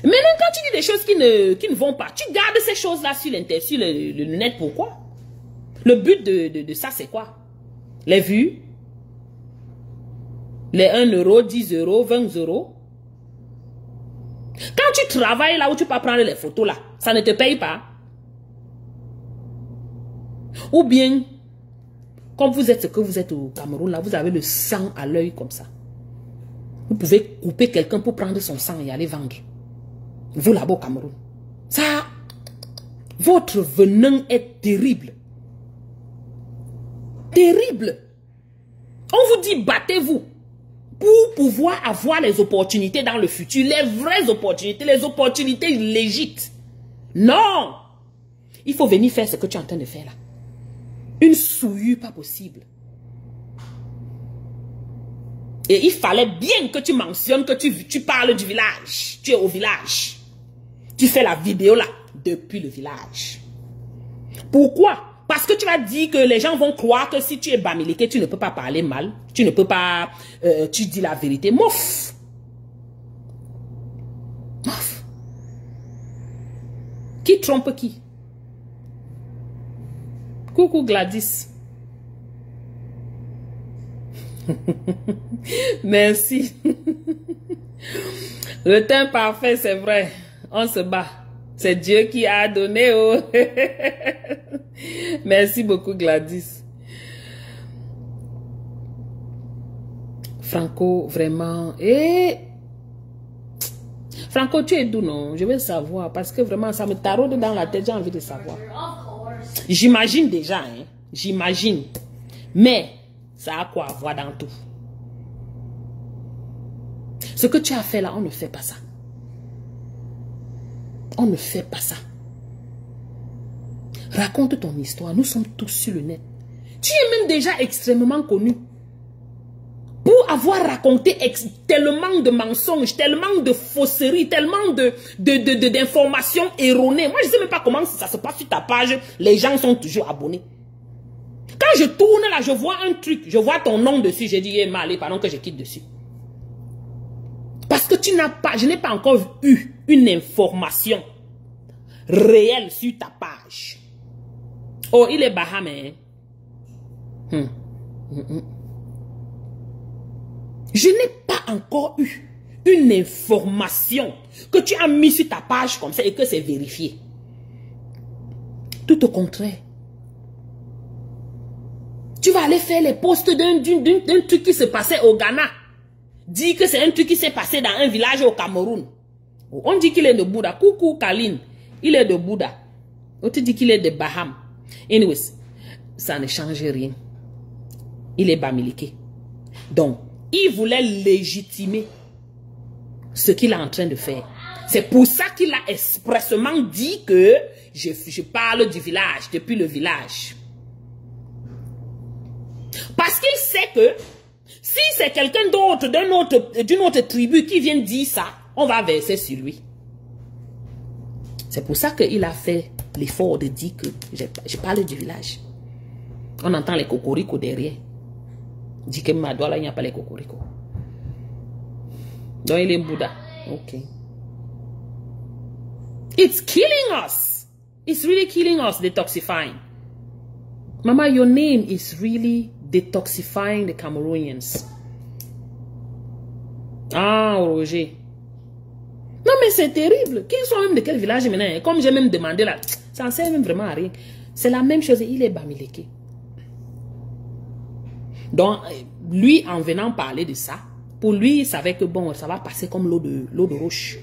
Maintenant, quand tu dis des choses qui ne vont pas, tu gardes ces choses-là sur le net, pourquoi? Le but de ça, c'est quoi? Les vues? Les 1 euro, 10 euros, 20 euros. Quand tu travailles là où tu peux prendre les photos là, ça ne te paye pas. Ou bien, comme vous êtes ce que vous êtes au Cameroun là, vous avez le sang à l'œil comme ça. Vous pouvez couper quelqu'un pour prendre son sang et aller vendre. Vous là-bas au Cameroun. Ça, votre venin est terrible. Terrible. On vous dit battez-vous pour pouvoir avoir les opportunités dans le futur, les vraies opportunités, les opportunités légitimes. Non. Il faut venir faire ce que tu es en train de faire là. Une souillure pas possible. Et il fallait bien que tu mentionnes que tu parles du village. Tu es au village. Tu fais la vidéo là, depuis le village. Pourquoi? Parce que tu vas dire que les gens vont croire que si tu es Bamileke, tu ne peux pas parler mal. Tu ne peux pas... tu dis la vérité. Mouf! Mouf! Qui trompe qui? Coucou Gladys. Merci. Le temps parfait, c'est vrai. On se bat. C'est Dieu qui a donné. Oh. Merci beaucoup Gladys. Franco, vraiment. Franco, tu es d'où, non? Je veux savoir. Parce que vraiment, ça me taraude dans la tête. J'ai envie de savoir. J'imagine déjà. Hein? J'imagine. Mais, ça a quoi à voir dans tout. Ce que tu as fait là, on ne fait pas ça. On ne fait pas ça. Raconte ton histoire. Nous sommes tous sur le net. Tu es même déjà extrêmement connu. Pour avoir raconté tellement de mensonges, tellement de fausseries, tellement d'informations erronées. Moi, je ne sais même pas comment ça se passe sur ta page. Les gens sont toujours abonnés. Quand je tourne là, je vois un truc. Je vois ton nom dessus. J'ai dit, allez, pardon que je quitte dessus. Parce que je n'ai pas encore eu une information réelle sur ta page. Oh, il est bahamé. Je n'ai pas encore eu une information que tu as mis sur ta page comme ça et que c'est vérifié. Tout au contraire. Tu vas aller faire les posts d'un truc qui se passait au Ghana. Dis que c'est un truc qui s'est passé dans un village au Cameroun. On dit qu'il est de Bouddha. Coucou Kaline. Il est de Bouddha. On te dit qu'il est de Baham. Anyways, ça ne change rien. Il est Bamileke. Donc, il voulait légitimer ce qu'il est en train de faire. C'est pour ça qu'il a expressément dit que je parle du village, depuis le village. Parce qu'il sait que si c'est quelqu'un d'autre, d'une autre tribu qui vient dire ça, on va verser sur lui. C'est pour ça qu'il a fait l'effort de dire que je parle du village. On entend les cocoricots derrière. Dit que Madoua, il n'y a pas les cocoricots. Donc il est Bouddha. Ok. It's killing us. It's really killing us, detoxifying. Mama, your name is really detoxifying the Cameroonians. Ah, Roger. Non, mais c'est terrible. Qu'ils sont même de quel village maintenant? Comme j'ai même demandé là, ça ne sert même vraiment à rien. C'est la même chose. Il est Bamileke. Donc, lui, en venant parler de ça, pour lui, il savait que bon, ça va passer comme l'eau de roche.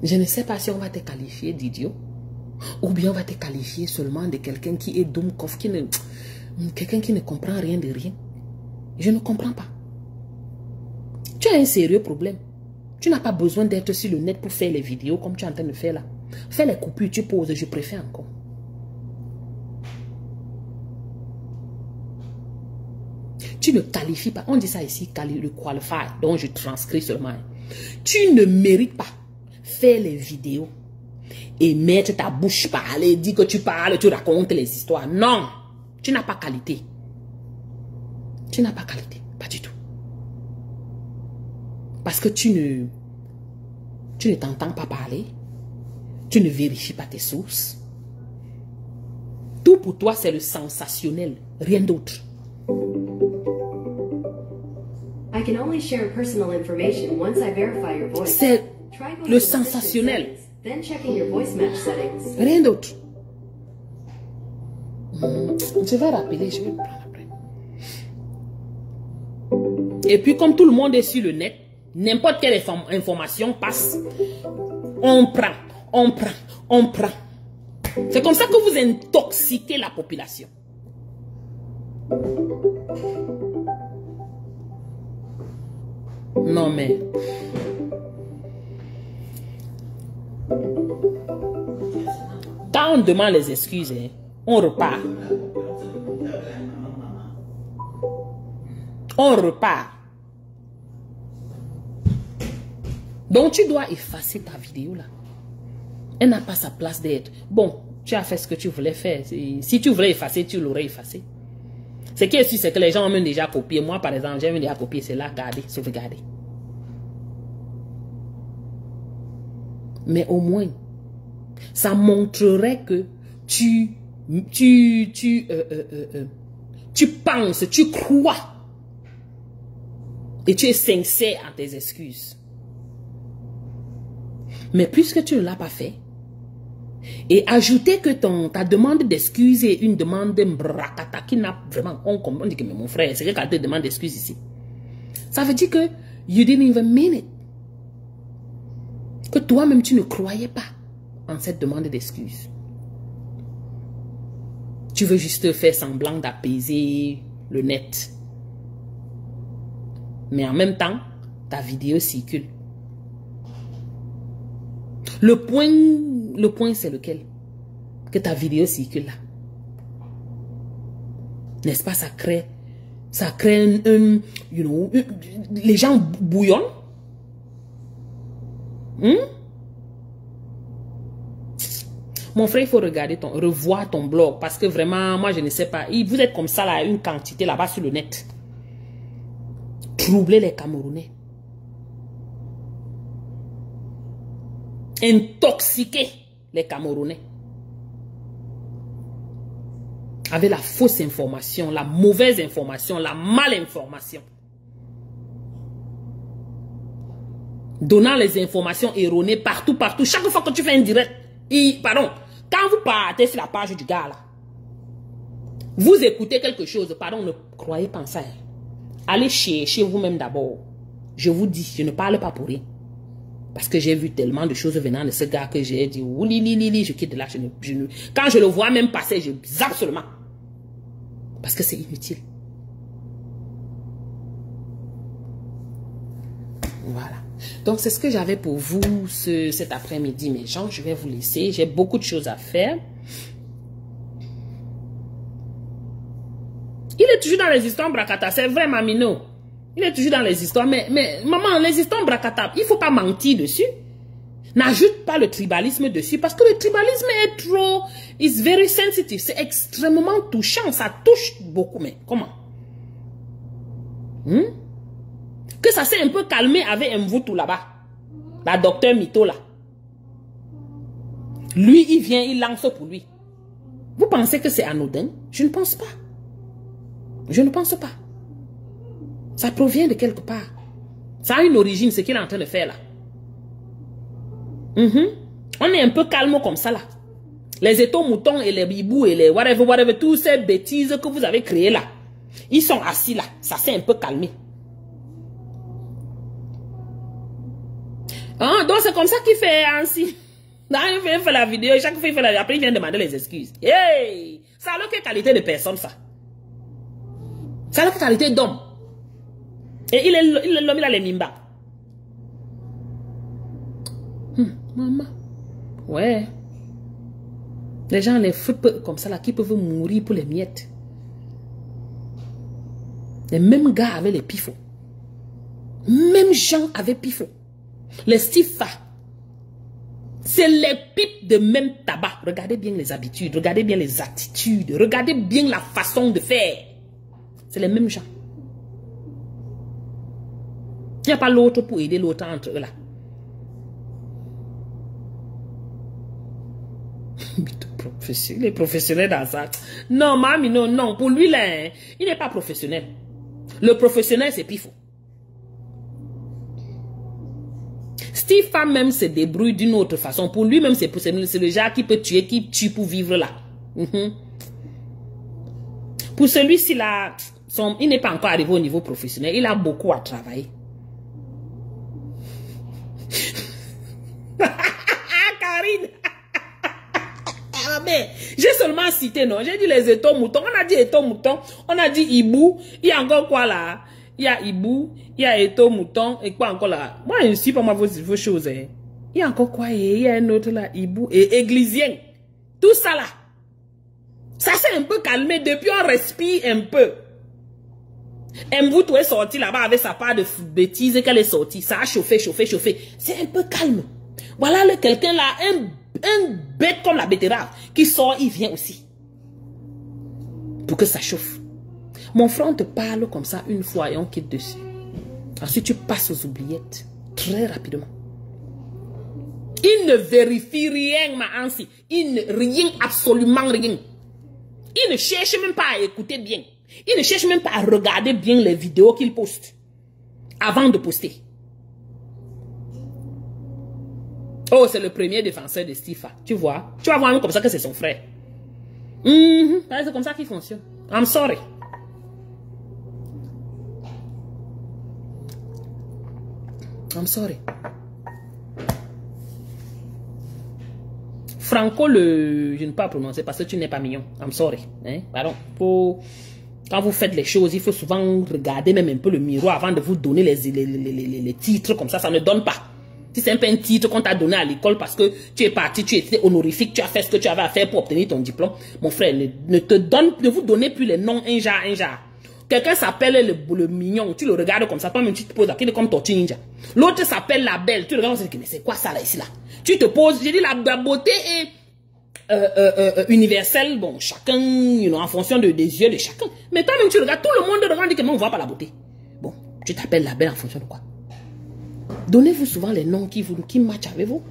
Je ne sais pas si on va te qualifier d'idiot ou bien on va te qualifier seulement de quelqu'un qui est Dumkov, quelqu'un qui ne comprend rien de rien. Je ne comprends pas. Tu as un sérieux problème. Tu n'as pas besoin d'être sur le net pour faire les vidéos comme tu es en train de faire là. Fais les coupures, tu poses, je préfère encore. Tu ne qualifies pas. On dit ça ici, le qualify, donc je transcris seulement. Tu ne mérites pas faire les vidéos et mettre ta bouche parler, dire que tu parles, tu racontes les histoires. Non, tu n'as pas qualité. Tu n'as pas qualité, pas du tout. Parce que tu ne t'entends pas parler, tu ne vérifies pas tes sources, Tout pour toi, c'est le sensationnel, rien d'autre. C'est le sensationnel. Rien d'autre. Je vais rappeler, je vais le prendre après. Et puis, comme tout le monde est sur le net, n'importe quelle information passe. On prend, on prend, on prend. C'est comme ça que vous intoxiquez la population. Non mais... Quand on demande les excuses, hein, on repart. On repart. Donc tu dois effacer ta vidéo là. Elle n'a pas sa place d'être. Bon, tu as fait ce que tu voulais faire. Si tu voulais effacer, tu l'aurais effacé. Ce qui est sûr, c'est que les gens ont même déjà copié. Moi, par exemple, j'ai même déjà copié. C'est là, garder, sauvegarder. Mais au moins, ça montrerait que tu penses, tu crois. Et tu es sincère en tes excuses. Mais puisque tu ne l'as pas fait, et ajouter que ta demande d'excuses est une demande de bracata qui n'a vraiment... On dit que mais mon frère, c'est qu'elle te demande d'excuses ici. Ça veut dire que you didn't even mean it. Que toi-même, tu ne croyais pas en cette demande d'excuses. Tu veux juste faire semblant d'apaiser le net. Mais en même temps, ta vidéo circule. Le point c'est lequel? Que ta vidéo circule là. N'est-ce pas, ça crée les gens bouillonnent. Mon frère, il faut revoir ton blog parce que vraiment, moi je ne sais pas. Vous êtes comme ça là, une quantité là-bas sur le net. Troubler les Camerounais. Intoxiquer les Camerounais. Avec la fausse information, la mauvaise information, la malinformation. Donnant les informations erronées partout, partout. Chaque fois que tu fais un direct, pardon, quand vous partez sur la page du gars là, vous écoutez quelque chose, pardon, ne croyez pas en ça. Allez chercher vous-même d'abord. Je vous dis, je ne parle pas pour rien. Parce que j'ai vu tellement de choses venant de ce gars que j'ai dit, je quitte de là. Quand je le vois même passer, je zappe seulement. Parce que c'est inutile. Voilà. Donc, c'est ce que j'avais pour vous cet après-midi, mes gens. Je vais vous laisser. J'ai beaucoup de choses à faire. Il est toujours dans les histoires Bracata. C'est vrai, Mamino. Il est toujours dans les histoires. Mais maman, les histoires Bracata, il ne faut pas mentir dessus. N'ajoute pas le tribalisme dessus. Parce que le tribalisme est trop... It's very sensitive. C'est extrêmement touchant. Ça touche beaucoup. Mais comment? Que ça s'est un peu calmé avec Mvoutou là-bas. La docteur Mito là. Lui, il vient, il lance pour lui. Vous pensez que c'est anodin? Je ne pense pas. Je ne pense pas. Ça provient de quelque part. Ça a une origine, ce qu'il est en train de faire là. On est un peu calme comme ça là. Les étaux moutons et les bibous et les whatever, toutes ces bêtises que vous avez créées là. Ils sont assis là. Ça s'est un peu calmé. Ah, donc c'est comme ça qu'il fait ainsi. Il fait la vidéo, chaque fois il fait la vidéo, après il vient demander les excuses. Hey! Ça a quelle qualité de personne ça? Ça a quelle qualité d'homme? Et l'homme il a les mimba. Maman. Ouais. Les gens les foutent comme ça là, qui peuvent mourir pour les miettes. Les mêmes gars avaient les pifos. Même gens avaient pifos. Les Stifa. C'est les pipes de même tabac. Regardez bien les habitudes, regardez bien les attitudes, regardez bien la façon de faire. C'est les mêmes gens. Il n'y a pas l'autre pour aider l'autre entre eux là. Il est professionnel dans ça. Non, mamie, non, non. Pour lui, là, hein, il n'est pas professionnel. Le professionnel, c'est Pifo. Steve même se débrouille d'une autre façon. Pour lui-même, c'est le genre qui peut tuer, qui tue pour vivre là. Pour celui-ci là, il n'est pas encore arrivé au niveau professionnel. Il a beaucoup à travailler. Karine. J'ai seulement cité, non? J'ai dit les étaux moutons. On a dit étaux moutons. On a dit hibou. Il y a encore quoi là? Il y a hibou. Il y a étaux moutons. Et quoi encore là? Moi, je ne suis pas moi vos choses. Hein. Il y a encore quoi? Il y a un autre là. Hibou et églisien. Tout ça là. Ça s'est un peu calmé. Depuis, on respire un peu. Mboutou est sorti là-bas avec sa part de bêtises qu'elle est sortie. Ça a chauffé, chauffé, chauffé. C'est un peu calme. Voilà quelqu'un là, un bête comme la betterave qui sort, il vient aussi. Pour que ça chauffe. Mon frère, on te parle comme ça une fois et on quitte dessus. Ensuite, tu passes aux oubliettes. Très rapidement. Il ne vérifie rien, ma Ansi. Rien, absolument rien. Il ne cherche même pas à écouter bien. Il ne cherche même pas à regarder bien les vidéos qu'il poste. Avant de poster. Oh, c'est le premier défenseur de Stifa. Tu vois? Tu vas voir comme ça que c'est son frère. C'est comme ça qu'il fonctionne. I'm sorry. I'm sorry. Franco, je ne peux pas prononcer parce que tu n'es pas mignon. I'm sorry. Hein? Pardon. Quand vous faites les choses, il faut souvent regarder même un peu le miroir avant de vous donner les titres comme ça. Ça ne donne pas. Si c'est un peu un titre qu'on t'a donné à l'école parce que tu es parti, tu étais honorifique, tu as fait ce que tu avais à faire pour obtenir ton diplôme. Mon frère, ne vous donnez plus les noms un genre. Quelqu'un s'appelle le mignon, tu le regardes comme ça, toi-même tu te poses là, qui est comme Tortue Ninja. L'autre s'appelle la belle, tu le regardes, mais c'est quoi ça là, ici là? Tu te poses, j'ai dit la beauté est universelle, bon, chacun, en fonction des yeux de chacun. Mais toi-même tu regardes, tout le monde regarde, dit que non, on ne voit pas la beauté. Bon, tu t'appelles la belle en fonction de quoi? Donnez-vous souvent les noms qui matchent avec vous.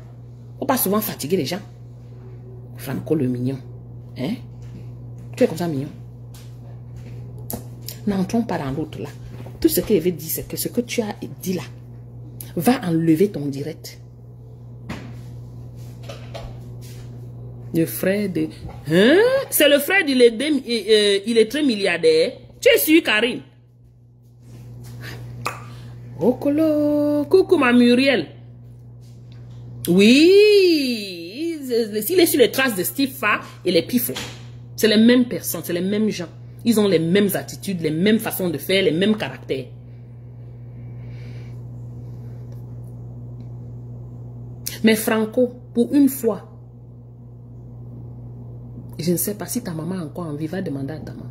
Faut pas souvent fatiguer les gens. Franco le mignon. Hein? Tu es comme ça mignon. N'entrons pas dans l'autre là. Tout ce qu'il avait dit, c'est que ce que tu as dit là va enlever ton direct. Le frère de... Hein? C'est le frère il est très milliardaire. Tu es sûr, Karine? Oh, coucou ma Muriel. Oui, il est sur les traces de Stifa et les Pifos. C'est les mêmes personnes, c'est les mêmes gens. Ils ont les mêmes attitudes, les mêmes façons de faire, les mêmes caractères. Mais Franco, pour une fois, je ne sais pas si ta maman a encore envie, va demander à ta maman.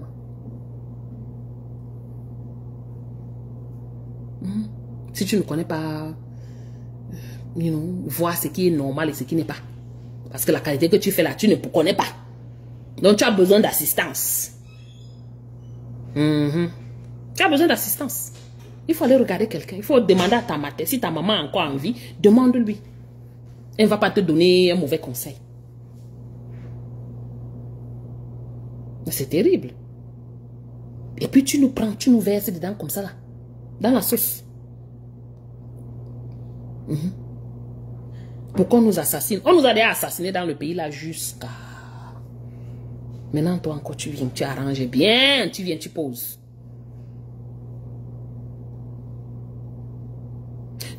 Si tu ne connais pas, voir ce qui est normal et ce qui n'est pas. Parce que la qualité que tu fais là, tu ne connais pas. Donc tu as besoin d'assistance. Tu as besoin d'assistance. Il faut aller regarder quelqu'un. Il faut demander à ta mère. Si ta maman a encore envie, demande-lui. Elle ne va pas te donner un mauvais conseil. Mais c'est terrible. Et puis tu nous prends, tu nous verses dedans comme ça là. Dans la sauce. Pourquoi on nous assassine? On nous a déjà assassinés dans le pays là jusqu'à... Maintenant toi encore tu viens, tu arranges bien, tu viens, tu poses.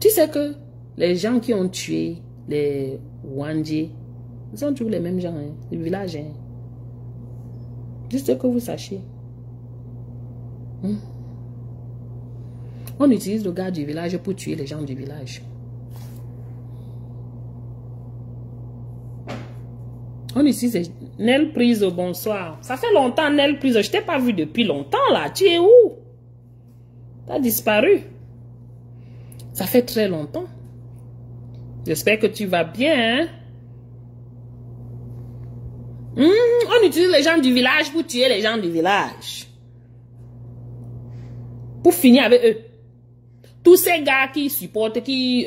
Tu sais que les gens qui ont tué les Wandji, ils sont toujours les mêmes gens, hein, les villages. Hein. Juste que vous sachiez. On utilise le gars du village pour tuer les gens du village. On utilise Nel Prise, bonsoir. Ça fait longtemps, Nel Prise. Je t'ai pas vu depuis longtemps là. Tu es où? Tu as disparu. Ça fait très longtemps. J'espère que tu vas bien. Hein? On utilise les gens du village pour tuer les gens du village. Pour finir avec eux. Tous ces gars qui supportent, qui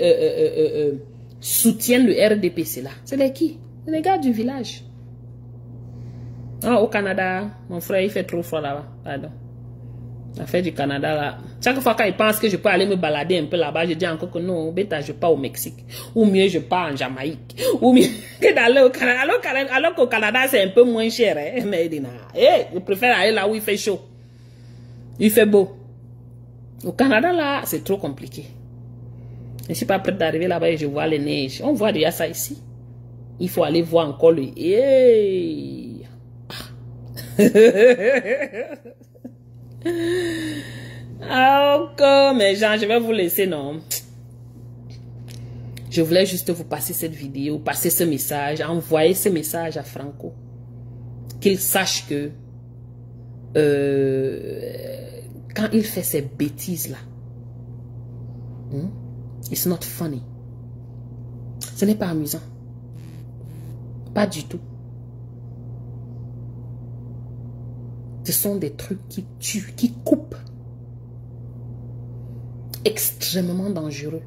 soutiennent le RDPC là, c'est les qui? C'est les gars du village. Ah, au Canada, mon frère, il fait trop froid là-bas. Pardon. La fête du Canada là. Chaque fois quand il pense que je peux aller me balader un peu là-bas, je dis encore que non, bêta, je pars au Mexique. Ou mieux, je pars en Jamaïque. Ou mieux que d'aller au Canada. Alors qu'au Canada, c'est un peu moins cher. Hein? Mais il dit, non. Je préfère aller là où il fait chaud. Il fait beau. Au Canada là, c'est trop compliqué. Je ne suis pas prête d'arriver là-bas et je vois les neiges. On voit déjà ça ici. Il faut aller voir encore le... Hey. Ok, mes gens, je vais vous laisser, non. Je voulais juste vous passer cette vidéo, passer ce message, envoyer ce message à Franco. Qu'il sache que quand il fait ces bêtises-là, it's not funny. Ce n'est pas amusant. Pas du tout. Ce sont des trucs qui tuent, qui coupent. Extrêmement dangereux.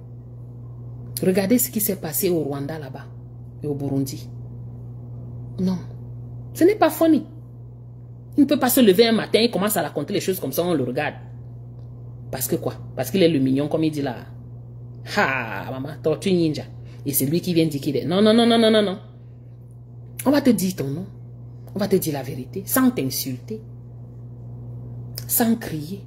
Regardez ce qui s'est passé au Rwanda là-bas et au Burundi. Non. Ce n'est pas funny. Il ne peut pas se lever un matin et commence à raconter les choses comme ça, on le regarde. Parce que quoi? Parce qu'il est le mignon comme il dit là. Ha, maman, tortue ninja. Et c'est lui qui vient dire qu'il est. Non, non, non, non, non, non, non. On va te dire ton nom. On va te dire la vérité. Sans t'insulter. Sans crier.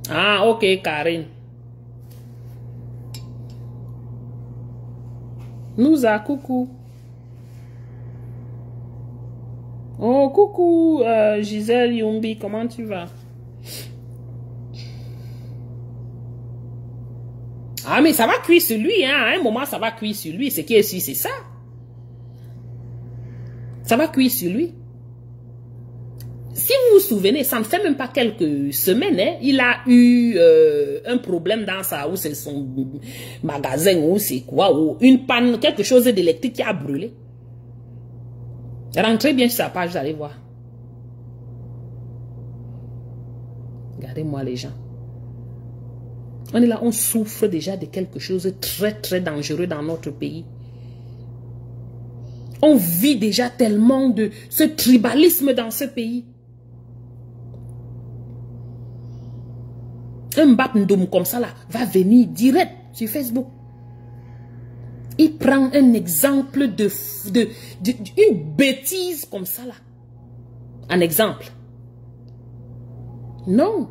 Ah, ok, Karine. Nous a coucou. Oh, coucou, Gisèle Yumbi, comment tu vas? Ah, mais ça va cuire sur lui, hein. À un moment, ça va cuire sur lui. Ce qui est sûr, c'est ça. Ça va cuire sur lui. Si vous vous souvenez, ça ne fait même pas quelques semaines, hein, il a eu un problème dans sa, ou c'est son magasin, ou c'est quoi, ou une panne, quelque chose d'électrique qui a brûlé. Rentrez bien sur sa page, vous allez voir. Regardez-moi les gens. On est là, on souffre déjà de quelque chose de très très dangereux dans notre pays. On vit déjà tellement de ce tribalisme dans ce pays. Un Mbapndoum comme ça là va venir direct sur Facebook. Il prend un exemple une bêtise comme ça là. Un exemple. Non.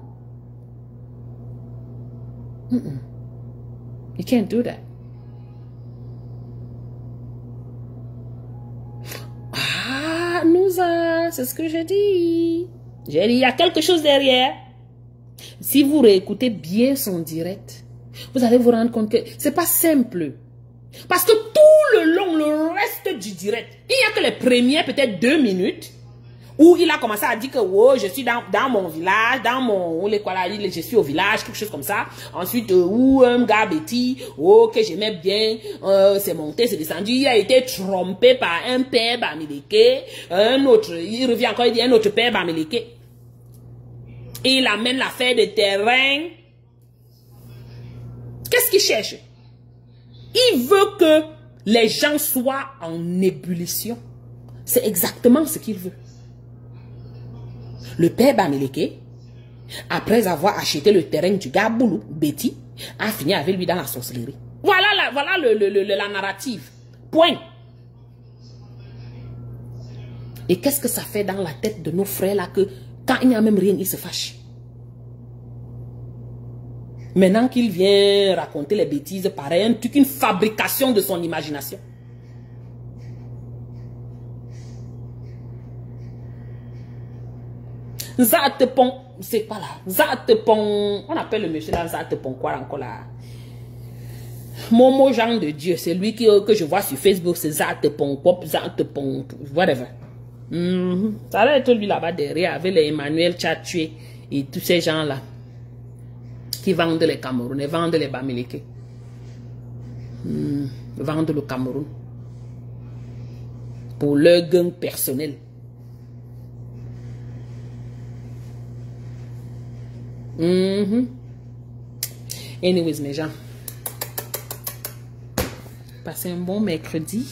You can't do that. Ah, c'est ce que j'ai dit. J'ai dit, il y a quelque chose derrière. Si vous réécoutez bien son direct, vous allez vous rendre compte que c'est pas simple. Parce que tout le long, le reste du direct, il n'y a que les premières peut-être 2 minutes où il a commencé à dire que oh, je suis dans mon village, je suis au village, quelque chose comme ça. Ensuite, où un gars Betty, oh, que j'aimais bien, c'est monté, c'est descendu, il a été trompé par un père bamileke, un autre, il revient encore, il dit un autre père bamileke. Et il amène l'affaire de terrain. Qu'est-ce qu'il cherche? Il veut que les gens soient en ébullition. C'est exactement ce qu'il veut. Le père Bamileke, après avoir acheté le terrain du gars Boulou, Betty, a fini avec lui dans la sorcellerie. Voilà la narrative. Point. Et qu'est-ce que ça fait dans la tête de nos frères là que quand il n'y a même rien, ils se fâchent. Maintenant qu'il vient raconter les bêtises, pareil, un truc, une fabrication de son imagination. Zatepon, c'est pas là. Zatepon, on appelle le monsieur là Zatepon quoi encore là. Momo Jean de Dieu, c'est lui que je vois sur Facebook, c'est Zatepon, Pop, Zatepon, whatever. Ça va être lui là-bas derrière avec les Emmanuel Tchatoué et tous ces gens là qui vendent les Camerounais, vendent les Bamileke. Vendent le Cameroun pour leur gang personnel. Anyways, mes gens, passez un bon mercredi.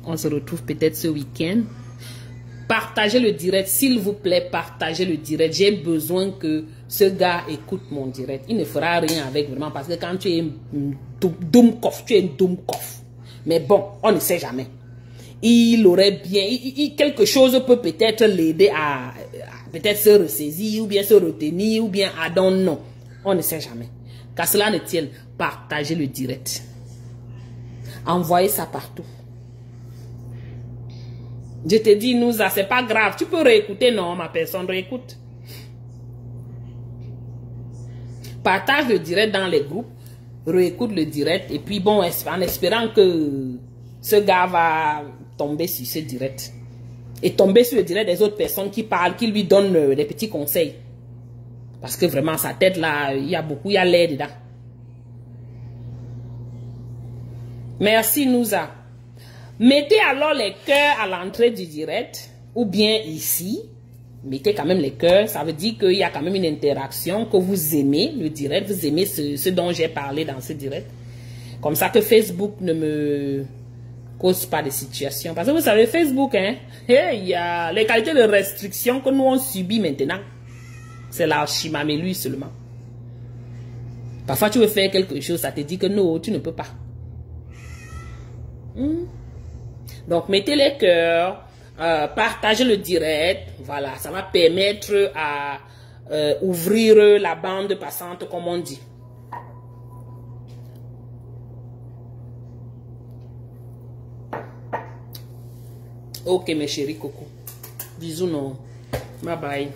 On se retrouve peut-être ce week-end. Partagez le direct, s'il vous plaît, partagez le direct. J'ai besoin que ce gars écoute mon direct. Il ne fera rien avec vraiment parce que quand tu es doum-koff, tu es doum-koff. Mais bon, on ne sait jamais. Il aurait bien, quelque chose peut peut-être l'aider à peut-être se ressaisir ou bien se retenir ou bien à don't know. On ne sait jamais. Qu'à cela ne tienne, partagez le direct. Envoyez ça partout. Je te dis, Nouza, c'est pas grave. Tu peux réécouter, non, ma personne, réécoute. Partage le direct dans les groupes. Réécoute le direct. Et puis, bon, en espérant que ce gars va tomber sur ce direct. Et tomber sur le direct des autres personnes qui parlent, qui lui donnent des petits conseils. Parce que vraiment, sa tête là, il y a beaucoup, il y a l'air dedans. Merci, Nouza. Mettez alors les cœurs à l'entrée du direct, ou bien ici. Mettez quand même les cœurs, ça veut dire qu'il y a quand même une interaction, que vous aimez le direct, vous aimez ce dont j'ai parlé dans ce direct. Comme ça que Facebook ne me cause pas de situation. Parce que vous savez, Facebook, hein, il y a les qualités de restriction que nous on subit maintenant. C'est l'archimamélie seulement. Parfois tu veux faire quelque chose, ça te dit que non, tu ne peux pas. Donc, mettez les cœurs, partagez le direct. Voilà, ça va permettre à ouvrir la bande passante, comme on dit. Ok, mes chéris, coucou. Bisous, non. Bye bye.